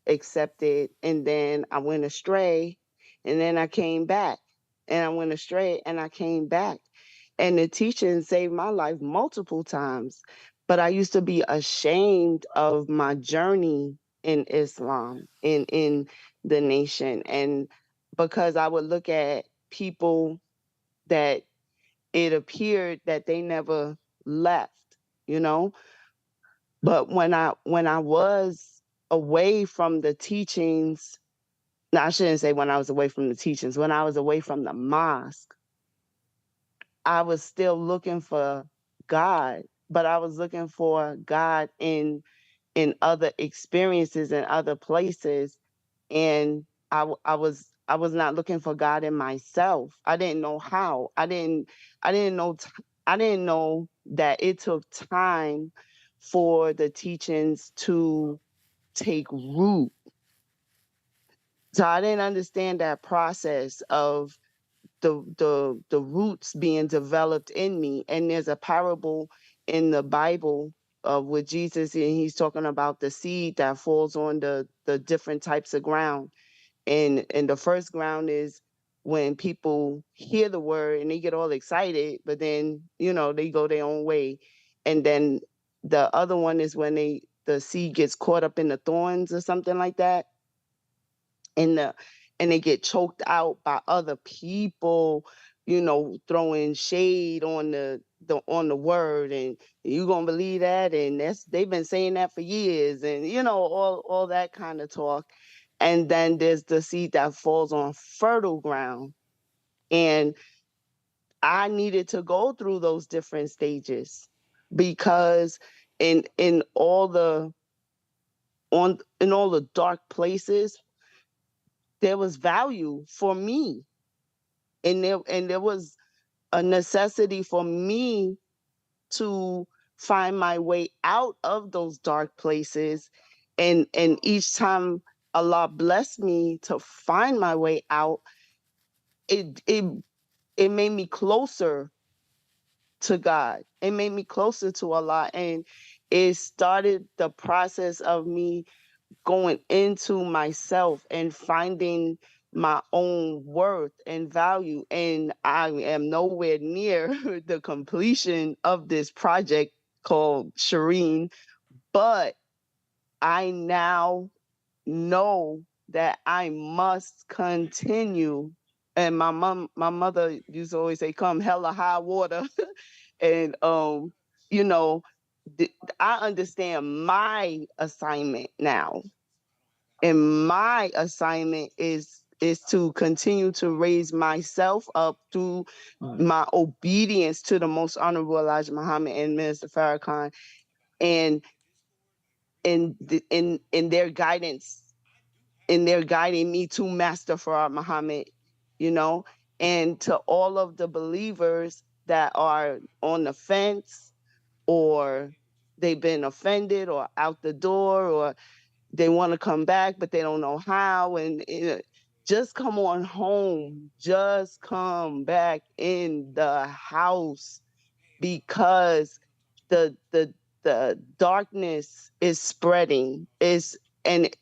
Speaker 9: accepted, and then I went astray, and then I came back, and I went astray and I came back. And the teaching saved my life multiple times. But I used to be ashamed of my journey in Islam, in the nation. And because I would look at people that it appeared that they never left, you know. But when I was away from the teachings, no, I shouldn't say when I was away from the teachings, when I was away from the mosque, I was still looking for God, but I was looking for God in other experiences and other places. And I I was not looking for God in myself. I didn't know how. I didn't know that it took time for the teachings to take root. So I didn't understand that process of the roots being developed in me. And there's a parable in the Bible with Jesus, and he's talking about the seed that falls on the different types of ground. And the first ground is when people hear the word and they get all excited, but then, you know, they go their own way. And then the other one is when the seed gets caught up in the thorns or something like that. And they get choked out by other people, you know, throwing shade on the word, and you gonna believe that, and they've been saying that for years, and you know, all that kind of talk. And then there's the seed that falls on fertile ground. And I needed to go through those different stages, because in all the in all the dark places, there was value for me, and there was a necessity for me to find my way out of those dark places. And each time Allah blessed me to find my way out, it it it made me closer to God. It made me closer to Allah, and it started the process of me going into myself and finding my own worth and value. And I am nowhere near the completion of this project called Shireen, but I now know that I must continue. And my mother used to always say, "Come hell or high water." And you know, I understand my assignment now, and my assignment is to continue to raise myself up through my obedience to the Most Honorable Elijah Muhammad and Minister Farrakhan, and in their guidance, in their guiding me to Master Farad Muhammad, you know, and to all of the believers that are on the fence, or they've been offended or out the door, or they want to come back, but they don't know how. And just come on home. Just come back in the house, because the darkness is spreading. And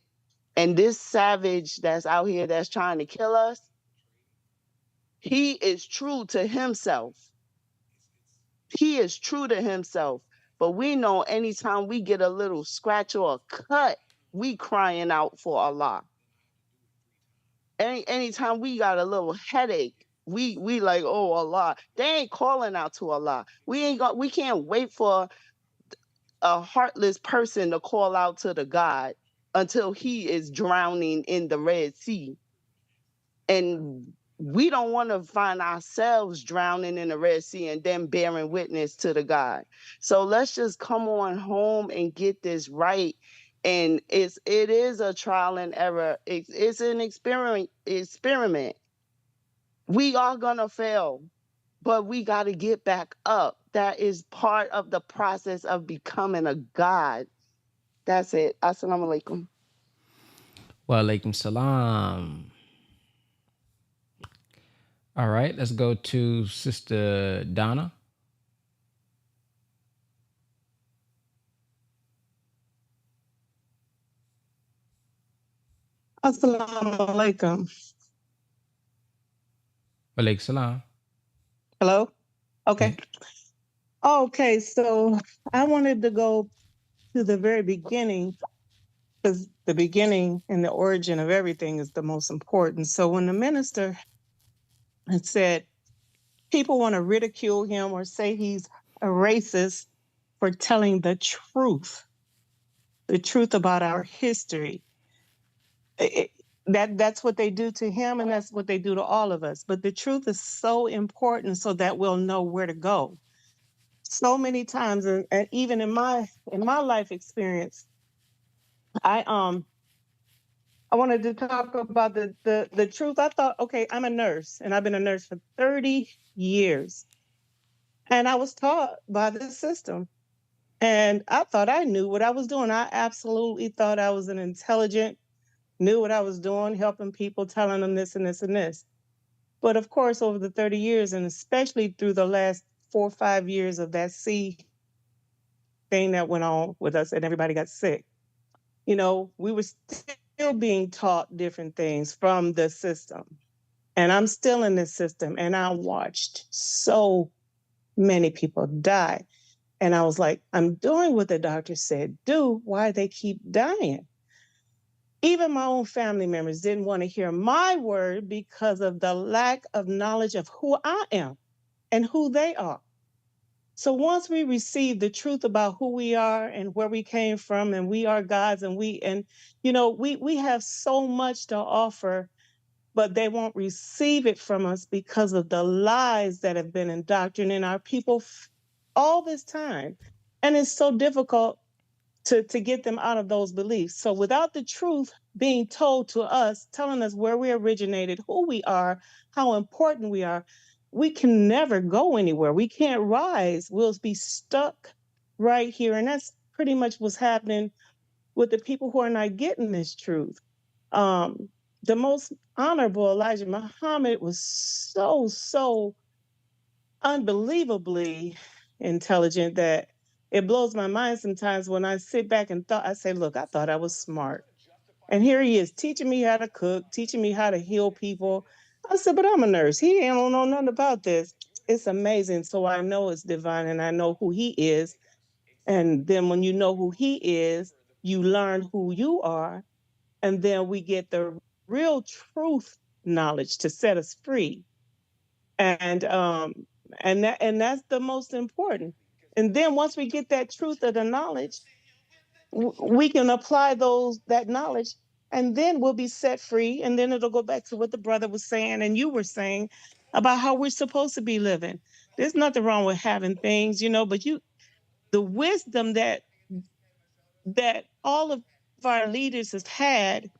Speaker 9: and this savage that's out here that's trying to kill us, he is true to himself. He is true to himself. But we know anytime we get a little scratch or a cut, we crying out for Allah. Anytime we got a little headache, we like, oh Allah. They ain't calling out to Allah. We can't wait for a heartless person to call out to the God until he is drowning in the Red Sea. And we don't want to find ourselves drowning in the Red Sea and then bearing witness to the God. So let's just come on home and get this right. And it is a trial and error. It's an experiment. We are gonna fail, but we got to get back up. That is part of the process of becoming a God. That's it. Assalamu alaikum.
Speaker 2: Wa alaikum salam. All right, let's go to Sister Donna.
Speaker 10: Assalamu alaikum.
Speaker 2: Wa alaikum salam.
Speaker 10: Hello? Okay. Okay, so I wanted to go to the very beginning, because the beginning and the origin of everything is the most important. So when the minister had said people want to ridicule him or say he's a racist for telling the truth about our history. That's what they do to him, and that's what they do to all of us. But the truth is so important so that we'll know where to go. So many times, and even in my life experience, I I wanted to talk about the truth. I thought, okay, I'm a nurse and I've been a nurse for 30 years. And I was taught by the system. And I thought I knew what I was doing. I absolutely thought I was an intelligent, knew what I was doing, helping people, telling them this and this and this. But of course, over the 30 years, and especially through the last 4 or 5 years of that C thing that went on with us and everybody got sick, we were still being taught different things from the system. And I'm still in this system, and I watched so many people die. And I was like, I'm doing what the doctor said do. Why they keep dying? Even my own family members didn't want to hear my word because of the lack of knowledge of who I am and who they are. So once we receive the truth about who we are and where we came from, and we are God's, and we have so much to offer, but they won't receive it from us because of the lies that have been indoctrinating our people all this time. And it's so difficult to get them out of those beliefs. So without the truth being told to us, telling us where we originated, who we are, how important we are, we can never go anywhere. We can't rise. We'll be stuck right here. And that's pretty much what's happening with the people who are not getting this truth. The most honorable Elijah Muhammad was so unbelievably intelligent that it blows my mind sometimes when I sit back and I say, look, I thought I was smart. And here he is teaching me how to cook, teaching me how to heal people. I said, but I'm a nurse. He don't know nothing about this. It's amazing. So I know it's divine and I know who he is. And then when you know who he is, you learn who you are. And then we get the real truth knowledge to set us free. And that's the most important. And then once we get that truth of the knowledge, we can apply that knowledge, and then we'll be set free. And then it'll go back to what the brother was saying and you were saying about how we're supposed to be living. There's nothing wrong with having things, but the wisdom that all of our leaders have had,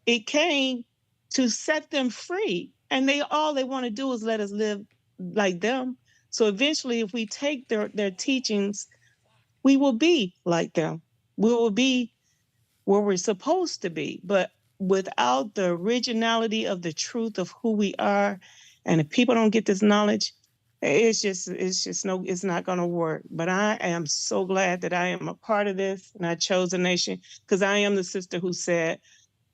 Speaker 10: it came to set them free. And all they want to do is let us live like them. So eventually, if we take their teachings, we will be like them. We will be where we're supposed to be. But without the originality of the truth of who we are, and if people don't get this knowledge, it's not going to work. But I am so glad that I am a part of this, and I chose a nation, because I am the sister who said,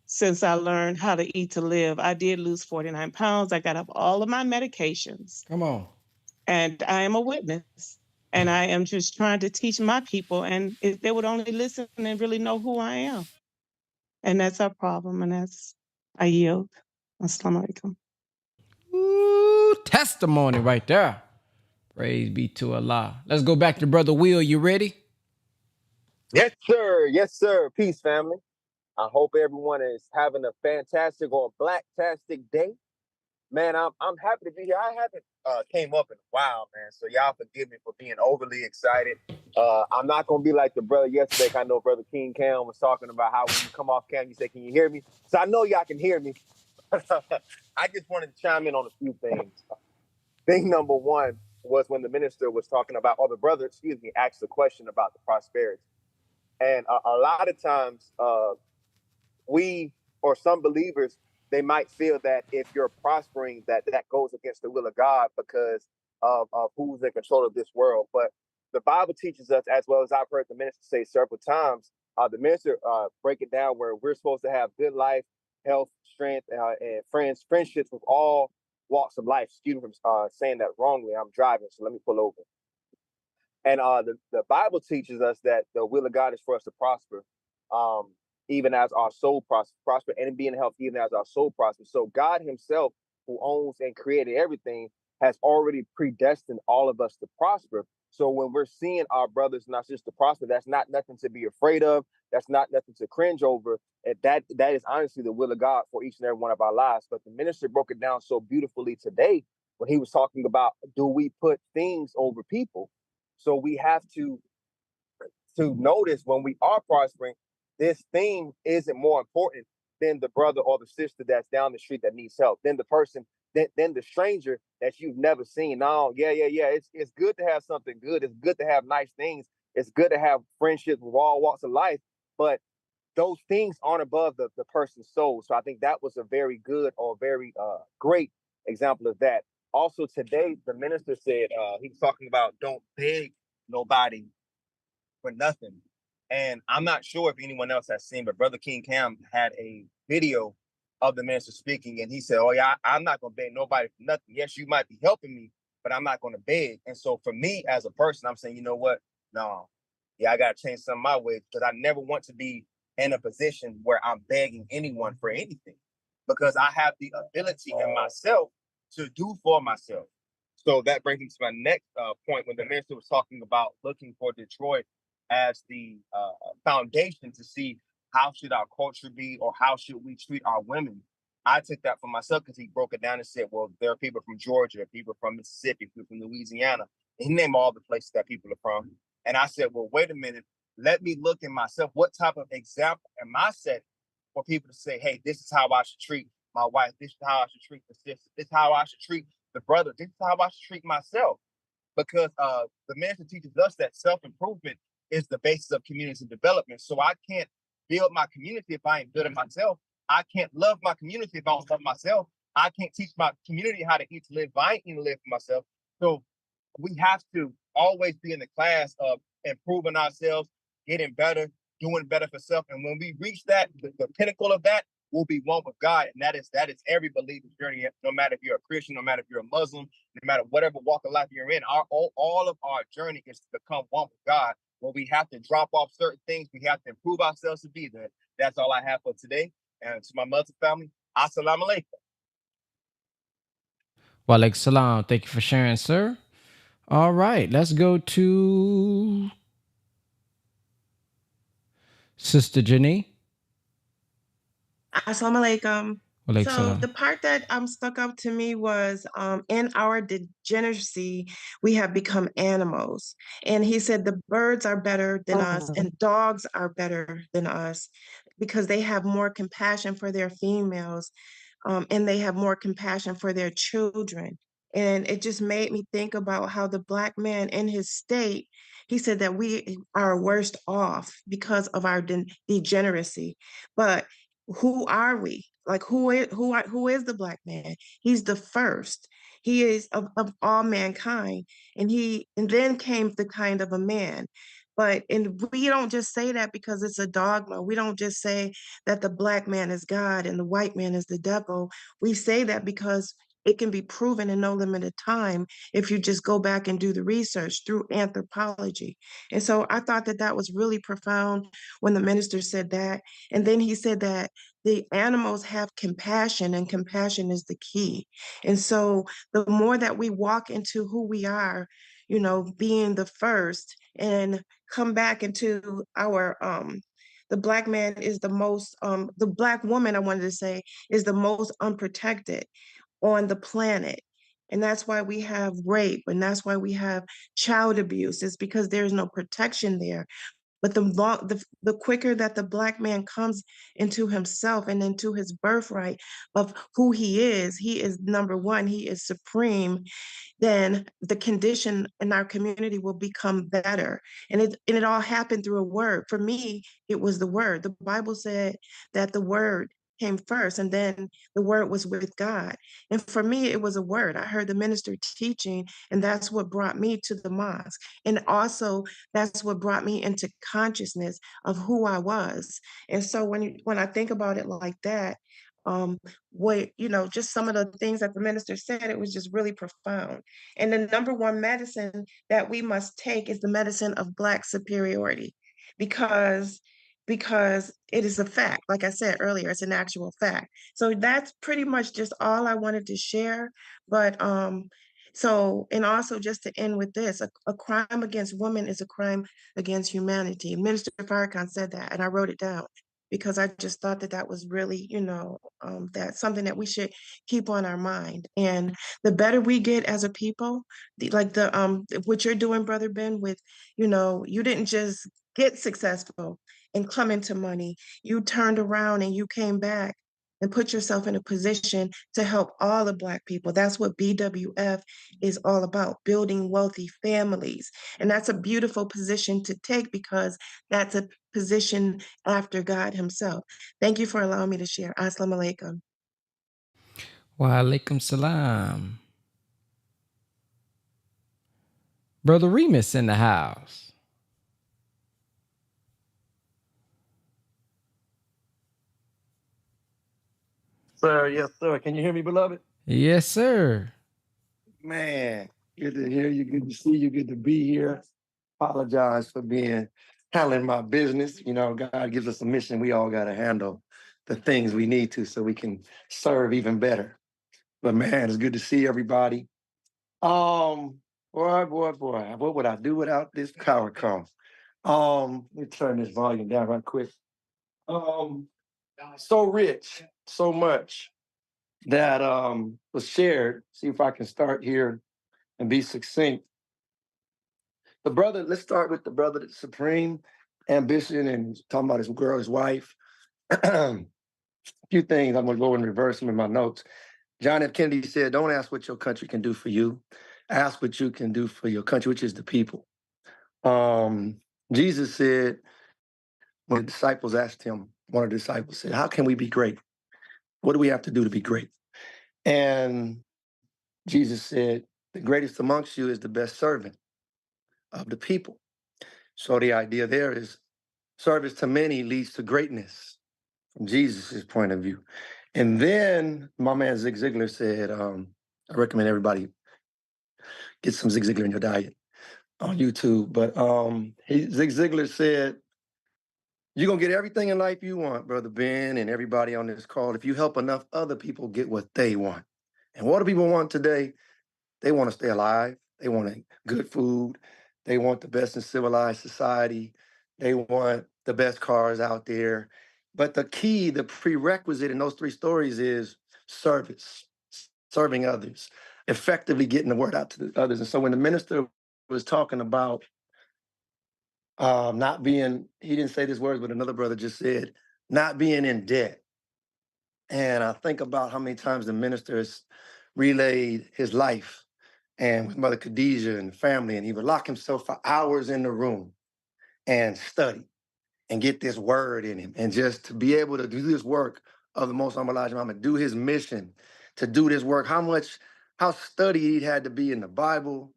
Speaker 10: since I learned how to eat to live, I did lose 49 pounds. I got off all of my medications.
Speaker 2: Come on.
Speaker 10: And I am a witness. And I am just trying to teach my people. And if they would only listen and really know who I am. And that's our problem. And I yield. Assalamu alaikum.
Speaker 2: Ooh, testimony right there. Praise be to Allah. Let's go back to Brother Will. You ready?
Speaker 3: Yes, sir. Yes, sir. Peace, family. I hope everyone is having a fantastic or blacktastic day. Man, I'm happy to be here. I haven't came up in a while, man. So y'all forgive me for being overly excited. I'm not gonna be like the brother yesterday. I know Brother King Cam was talking about how when you come off cam, you say, "Can you hear me?" So I know y'all can hear me. I just wanted to chime in on a few things. Thing number one was when the minister was talking about, or the brother, excuse me, asked a question about the prosperity. And a lot of times, we or some believers, they might feel that if you're prospering, that goes against the will of God because of who's in control of this world. But the Bible teaches us, as well as I've heard the minister say several times, the minister break it down where we're supposed to have good life, health, strength, and friendships with all walks of life. Excuse me from saying that wrongly. I'm driving, so let me pull over. And the Bible teaches us that the will of God is for us to prosper, even as our soul prosper, and be in health, even as our soul prospers. So God Himself, who owns and created everything, has already predestined all of us to prosper. So when we're seeing our brothers not just to prosper, that's not nothing to be afraid of. That's not nothing to cringe over. And that is honestly the will of God for each and every one of our lives. But the minister broke it down so beautifully today when he was talking about, do we put things over people? So we have to notice when we are prospering, this thing isn't more important then the brother or the sister that's down the street that needs help, then the person, then the stranger that you've never seen. No, yeah. It's good to have something good. It's good to have nice things. It's good to have friendships with all walks of life, but those things aren't above the person's soul. So I think that was a very good or very great example of that. Also today, the minister said he was talking about don't beg nobody for nothing. And I'm not sure if anyone else has seen, but Brother King Cam had a video of the minister speaking, and he said, "Oh yeah, I'm not gonna beg nobody for nothing. Yes, you might be helping me, but I'm not gonna beg." And so for me as a person, I'm saying, you know what? No, yeah, I gotta change some of my ways because I never want to be in a position where I'm begging anyone for anything because I have the ability in myself to do for myself. So that brings me to my next point when the minister was talking about looking for Detroit as the foundation to see how should our culture be or how should we treat our women. I took that for myself because he broke it down and said, well, there are people from Georgia, people from Mississippi, people from Louisiana. And he named all the places that people are from. And I said, well, wait a minute. Let me look at myself. What type of example am I setting for people to say, hey, this is how I should treat my wife. This is how I should treat the sister. This is how I should treat the brother. This is how I should treat myself. Because the minister teaches us that self-improvement is the basis of community development. So I can't build my community if I ain't building myself. I can't love my community if I don't love myself. I can't teach my community how to eat to live if I ain't eating to live for myself. So we have to always be in the class of improving ourselves, getting better, doing better for self. And when we reach that, the pinnacle of that will be one with God. And that is every believer's journey, no matter if you're a Christian, no matter if you're a Muslim, no matter whatever walk of life you're in. All of our journey is to become one with God, where we have to drop off certain things. We have to improve ourselves to be there. That's all I have for today. And to my Muslim family, assalamu alaikum.
Speaker 2: Wa alaikum salam. Thank you for sharing, sir. All right, let's go to Sister Jenny.
Speaker 11: Assalamu alaikum.
Speaker 2: Wa alaikum
Speaker 11: So
Speaker 2: salam.
Speaker 11: the part that stuck out to me was in our degeneracy, we have become animals. And he said the birds are better than us and dogs are better than us because they have more compassion for their females, and they have more compassion for their children. And it just made me think about how the Black man in his state, he said that we are worst off because of our degeneracy. But who are we? Like who is the Black man? He's the first. He is of all mankind. And then came the kind of a man. And we don't just say that because it's a dogma. We don't just say that the Black man is God and the white man is the devil. We say that because it can be proven in no limited time if you just go back and do the research through anthropology. And so I thought that that was really profound when the minister said that. And then he said that the animals have compassion and compassion is the key. And so the more that we walk into who we are, being the first and come back into our the Black man is the Black woman, I wanted to say, is the most unprotected on the planet. And that's why we have rape and that's why we have child abuse. It's because there's no protection there. But the quicker that the Black man comes into himself and into his birthright of who he is number one, he is supreme, then the condition in our community will become better. And it all happened through a word. For me, it was the word. The Bible said that the word came first and then the word was with God. And for me, it was a word. I heard the minister teaching, and that's what brought me to the mosque. And also that's what brought me into consciousness of who I was. And so when I think about it like that, just some of the things that the minister said, it was just really profound. And the number one medicine that we must take is the medicine of Black superiority, because it is a fact. Like I said earlier, it's an actual fact. So that's pretty much just all I wanted to share. But and also just to end with this, a crime against women is a crime against humanity. Minister Farrakhan said that, and I wrote it down because I just thought that that was really, that's something that we should keep on our mind. And the better we get as a people, what you're doing, Brother Ben, with, you didn't just get successful. and come into money. You turned around and you came back and put yourself in a position to help all the Black people. That's what BWF is all about, building wealthy families. And that's a beautiful position to take because that's a position after God himself. Thank you for allowing me to share. Assalamu alaikum.
Speaker 2: Wa alaikum salam. Brother Remus in the house.
Speaker 12: Sir, yes, sir. Can you hear me, beloved?
Speaker 2: Yes, sir.
Speaker 12: Man, good to hear you. Good to see you. Good to be here. Apologize for handling my business. You know, God gives us a mission. We all got to handle the things we need to so we can serve even better. But man, it's good to see everybody. Boy, what would I do without this Farrakhan? Let me turn this volume down right quick. So rich, so much that was shared. See if I can start here and be succinct. Let's start with the brother, the supreme ambition, and talking about his girl, his wife. A few things I'm gonna go in reverse them in my notes. John F. Kennedy said, "Don't ask what your country can do for you. Ask what you can do for your country, which is the people." Jesus said, when the disciples asked him, one of the disciples said, "How can we be great? What do we have to do to be great?" And Jesus said, "The greatest amongst you is the best servant of the people." So the idea there is service to many leads to greatness from Jesus' point of view. And then my man Zig Ziglar said, I recommend everybody get some Zig Ziglar in your diet on YouTube. But Zig Ziglar said, "You're going to get everything in life you want, Brother Ben, and everybody on this call, if you help enough other people get what they want." And what do people want today? They want to stay alive. They want good food. They want the best in civilized society. They want the best cars out there. But the key, the prerequisite in those three stories is service, serving others, effectively getting the word out to the others. And so when the minister was talking about not being, he didn't say these words, but another brother just said, not being in debt. And I think about how many times the minister has relayed his life and with Mother Khadijah and family, and he would lock himself for hours in the room and study and get this word in him. And just to be able to do this work of the Most High Elijah Muhammad, do his mission, to do this work, how studied he had to be in the Bible,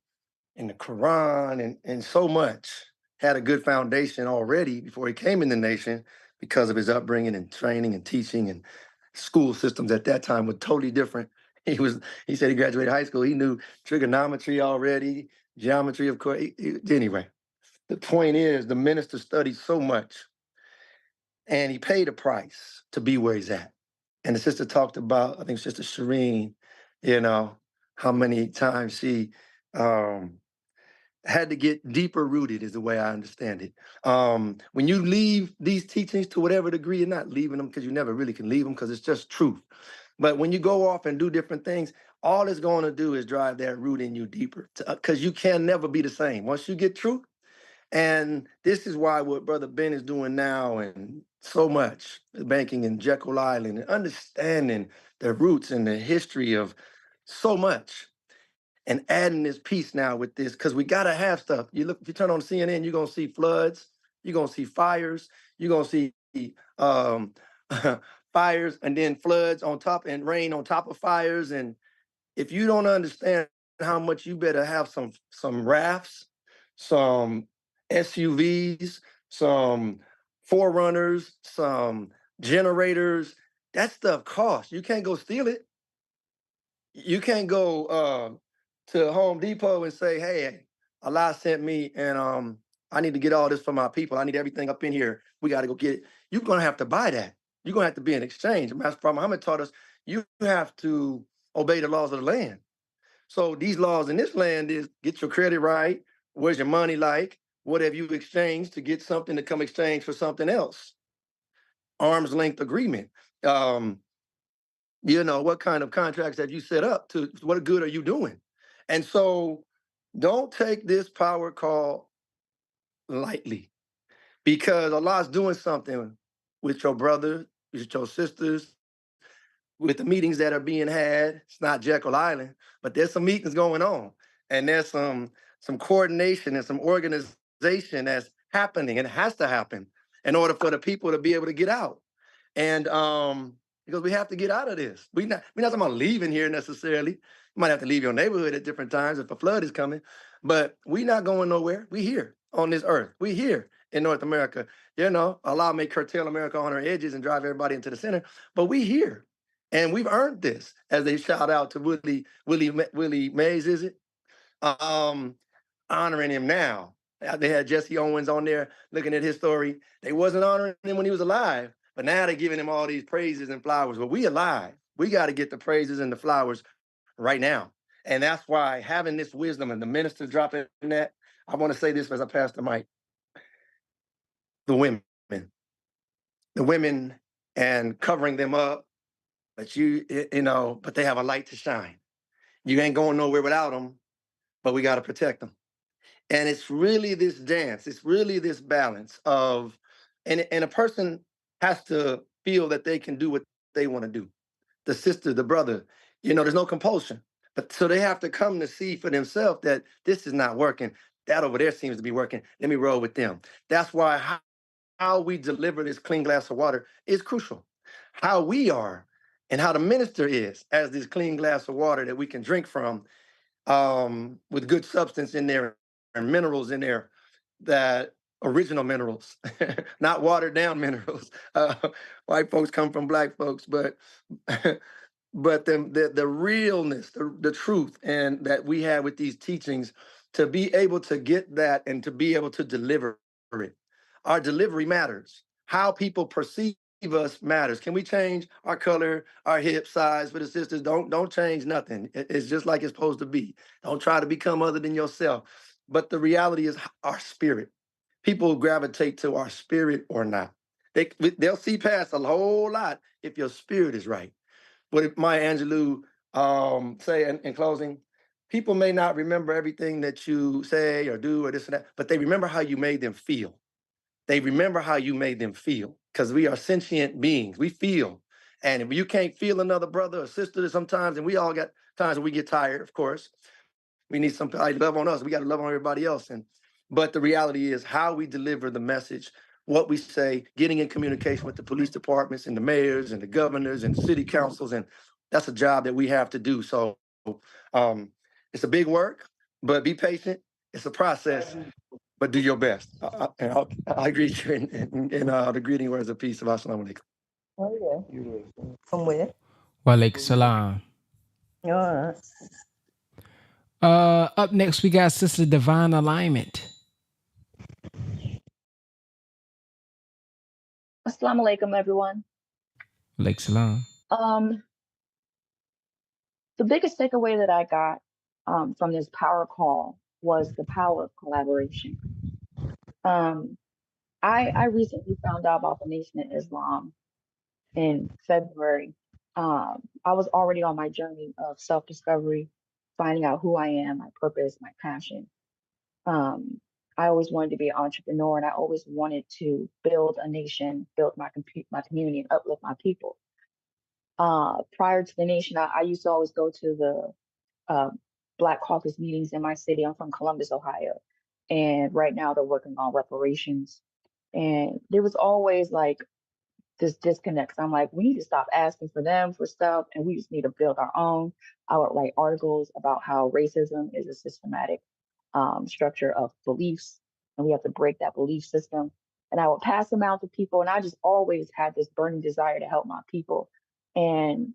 Speaker 12: in the Quran, and so much. Had a good foundation already before he came in the nation because of his upbringing and training and teaching, and school systems at that time were totally different. He said he graduated high school. He knew trigonometry already, geometry, of course. Anyway, the point is the minister studied so much and he paid a price to be where he's at. And the sister talked about, I think Sister Shireen, how many times she had to get deeper rooted is the way I understand it. When you leave these teachings to whatever degree, you're not leaving them because you never really can leave them because it's just truth. But when you go off and do different things, all it's going to do is drive that root in you deeper because you can never be the same. Once you get truth, and this is why what Brother Ben is doing now and so much, banking in Jekyll Island and understanding the roots and the history of so much and adding this piece now with this, because we got to have stuff. If you turn on CNN, you're going to see floods, you're going to see fires, you're going to see fires and then floods on top and rain on top of fires. And if you don't understand how much, you better have some rafts, some SUVs, some forerunners, some generators. That stuff costs. You can't go steal it. You can't go to Home Depot and say, "Hey, Allah sent me and I need to get all this for my people. I need everything up in here. We got to go get it." You're going to have to buy that. You're going to have to be in exchange. Master Prophet Muhammad taught us you have to obey the laws of the land. So these laws in this land is get your credit right. Where's your money like? What have you exchanged to get something to come exchange for something else? Arm's length agreement. What kind of contracts have you set up to what good are you doing? And so don't take this power call lightly. because Allah's doing something with your brothers, with your sisters, with the meetings that are being had. It's not Jekyll Island, but there's some meetings going on, and there's some coordination and some organization that's happening, and it has to happen in order for the people to be able to get out. And because we have to get out of this. We're not talking about leaving here necessarily. You might have to leave your neighborhood at different times if a flood is coming, but we're not going nowhere. We here on this earth. We here in North America. You know, Allah may curtail America on her edges and drive everybody into the center, but we here. And we've earned this, as they shout out to Willie Mays, is it? Honoring him now. They had Jesse Owens on there looking at his story. They wasn't honoring him when he was alive, but now they're giving him all these praises and flowers. But we alive. We got to get the praises and the flowers right now. And that's why having this wisdom and the minister dropping that, I want to say this as I pass the mic. The women and covering them up, but but they have a light to shine. You ain't going nowhere without them, but we got to protect them. And it's really this dance. It's really this balance of, and a person has to feel that they can do what they want to do. The sister, the brother, there's no compulsion. But so they have to come to see for themselves that this is not working. That over there seems to be working. Let me roll with them. That's why how we deliver this clean glass of water is crucial. How we are and how the minister is as this clean glass of water that we can drink from, with good substance in there and minerals in there, that original minerals, not watered down minerals. White folks come from black folks, but but the realness, the truth, and that we have with these teachings, to be able to get that and to be able to deliver it. Our delivery matters. How people perceive us matters. Can we change our color, our hip size for the sisters? Don't change nothing. It's just like it's supposed to be. Don't try to become other than yourself. But the reality is our spirit. People gravitate to our spirit or not. They'll see past a whole lot if your spirit is right. What did Maya Angelou say in closing? People may not remember everything that you say or do or this and that, but they remember how you made them feel. They remember how you made them feel, because we are sentient beings. We feel. And if you can't feel another brother or sister sometimes, and we all got times when we get tired, of course, we need somebody to love on us. We got to love on everybody else. But the reality is how we deliver the message, what we say, getting in communication with the police departments and the mayors and the governors and city councils. And that's a job that we have to do. So it's a big work, but be patient. It's a process, but do your best. I greet you in the greeting words of peace. Assalamu alaikum.
Speaker 13: Oh, yeah. From where?
Speaker 2: Wa alaikum salam. Up next, we got Sister Divine Alignment.
Speaker 14: Assalamu alaikum, everyone.
Speaker 2: Alaikum salam.
Speaker 14: The biggest takeaway that I got from this power call was the power of collaboration. I recently found out about the Nation of Islam in February. I was already on my journey of self-discovery, finding out who I am, my purpose, my passion. I always wanted to be an entrepreneur, and I always wanted to build a nation, build my community, and uplift my people. Prior to the Nation, I used to always go to the Black Caucus meetings in my city. I'm from Columbus, Ohio, and right now they're working on reparations. And there was always like this disconnect. So I'm like, we need to stop asking for them for stuff, and we just need to build our own. I would write articles about how racism is a systematic structure of beliefs, and we have to break that belief system. And I would pass them out to people, and I just always had this burning desire to help my people. And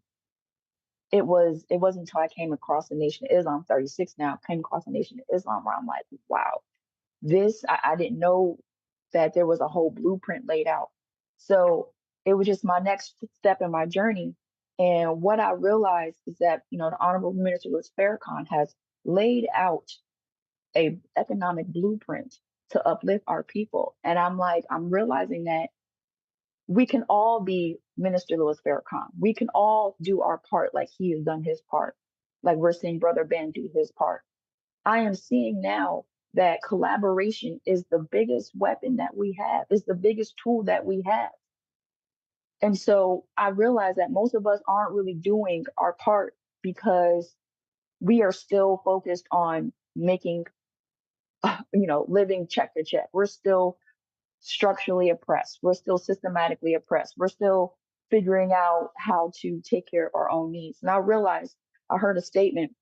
Speaker 14: it wasn't until I came across the Nation of Islam, 36 now, came across the Nation of Islam, where I'm like, wow, I didn't know that there was a whole blueprint laid out. So it was just my next step in my journey. And what I realized is that, the Honorable Minister Louis Farrakhan has laid out a economic blueprint to uplift our people. And I'm realizing that we can all be Minister Louis Farrakhan. We can all do our part like he has done his part. Like we're seeing Brother Ben do his part. I am seeing now that collaboration is the biggest weapon that we have, is the biggest tool that we have. And so I realized that most of us aren't really doing our part because we are still focused on making, living check to check. We're still structurally oppressed. We're still systematically oppressed. We're still figuring out how to take care of our own needs. And I realized, I heard a statement,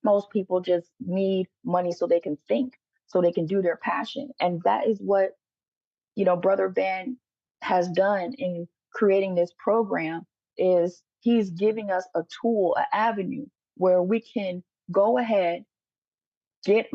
Speaker 14: most people just need money so they can think, so they can do their passion. And that is what, Brother Van has done in creating this program, is he's giving us a tool, an avenue where we can go ahead,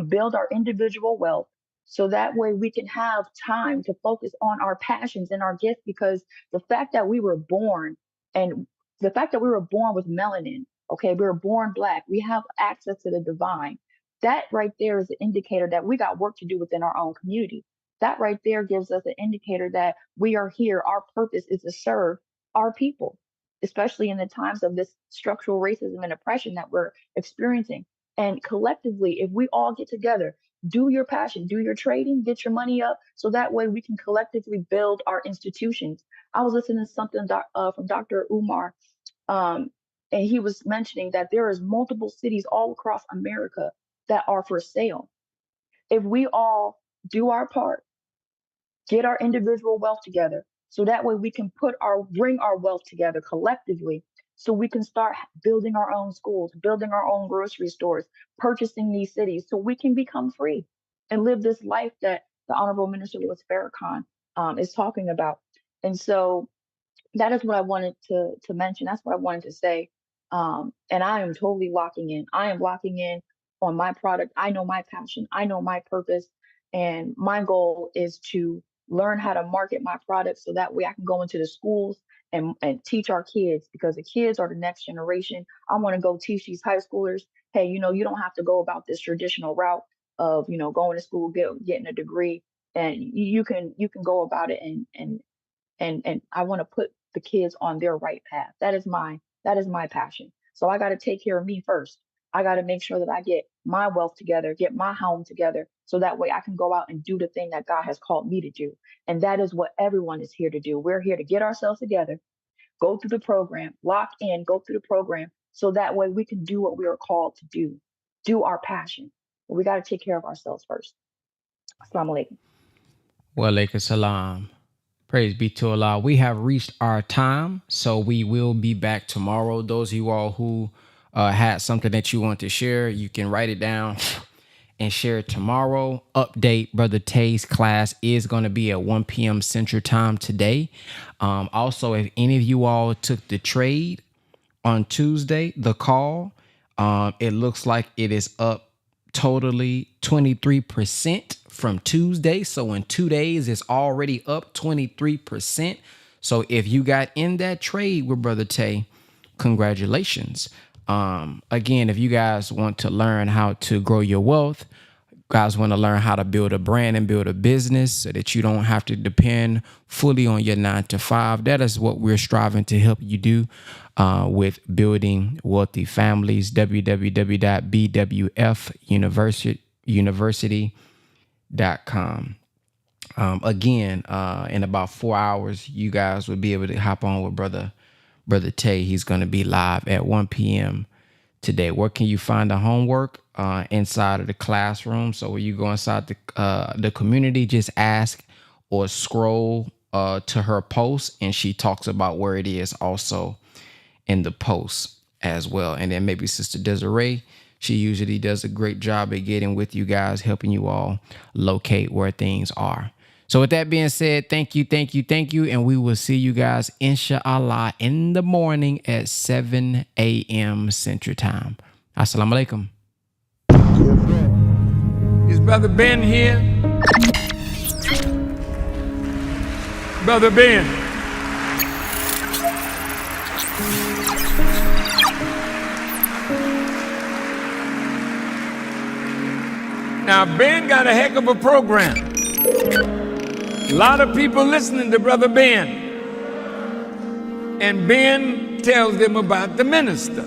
Speaker 14: build our individual wealth, so that way we can have time to focus on our passions and our gifts. Because the fact that we were born, and the fact that we were born with melanin, okay, we were born black, we have access to the divine, that right there is an indicator that we got work to do within our own community. That right there gives us an indicator that we are here, our purpose is to serve our people, especially in the times of this structural racism and oppression that we're experiencing. And collectively, if we all get together, do your passion, do your trading, get your money up, so that way we can collectively build our institutions. I was listening to something from Dr. Umar, and he was mentioning that there is multiple cities all across America that are for sale. If we all do our part, get our individual wealth together, so that way we can bring our wealth together collectively, so we can start building our own schools, building our own grocery stores, purchasing these cities, so we can become free and live this life that the Honorable Minister Louis Farrakhan is talking about. And so that is what I wanted to mention. That's what I wanted to say. And I am totally locking in. I am locking in on my product. I know my passion. I know my purpose. And my goal is to learn how to market my product, so that way I can go into the schools and teach our kids, because the kids are the next generation. I want to go teach these high schoolers, hey, you don't have to go about this traditional route of, going to school, getting a degree. And you can go about it, and I want to put the kids on their right path. That is my passion. So I got to take care of me first. I got to make sure that I get my wealth together, get my home together, so that way I can go out and do the thing that God has called me to do. And that is what everyone is here to do. We're here to get ourselves together, go through the program, lock in, go through the program, so that way we can do what we are called to do our passion. But we got to take care of ourselves first. Assalamu alaikum.
Speaker 2: Wa alaikum salam. Praise be to Allah. We have reached our time, so we will be back tomorrow. Those of you all who had something that you want to share, you can write it down and share it tomorrow. Update, Brother Tay's class is going to be at 1 p.m. Central Time today. Also, if any of you all took the trade on Tuesday, the call, it looks like it is up totally 23% from Tuesday. So in 2 days, it's already up 23%. So if you got in that trade with Brother Tay, congratulations. Again, if you guys want to learn how to grow your wealth, guys want to learn how to build a brand and build a business so that you don't have to depend fully on your 9-to-5. That is what we're striving to help you do with building wealthy families. www.bwfuniversity.com. Again, in about 4 hours, you guys will be able to hop on with Brother Tay. He's going to be live at 1 p.m. today. Where can you find the homework? Inside of the classroom. So when you go inside the community, just ask or scroll to her post, and she talks about where it is also in the post as well. And then maybe Sister Desiree, she usually does a great job at getting with you guys, helping you all locate where things are. So with that being said, thank you. And we will see you guys, inshallah, in the morning at 7 a.m. Central Time. Assalamu alaikum.
Speaker 1: Is Brother Ben here? Brother Ben. Now, Ben got a heck of a program. A lot of people listening to Brother Ben. And Ben tells them about the minister.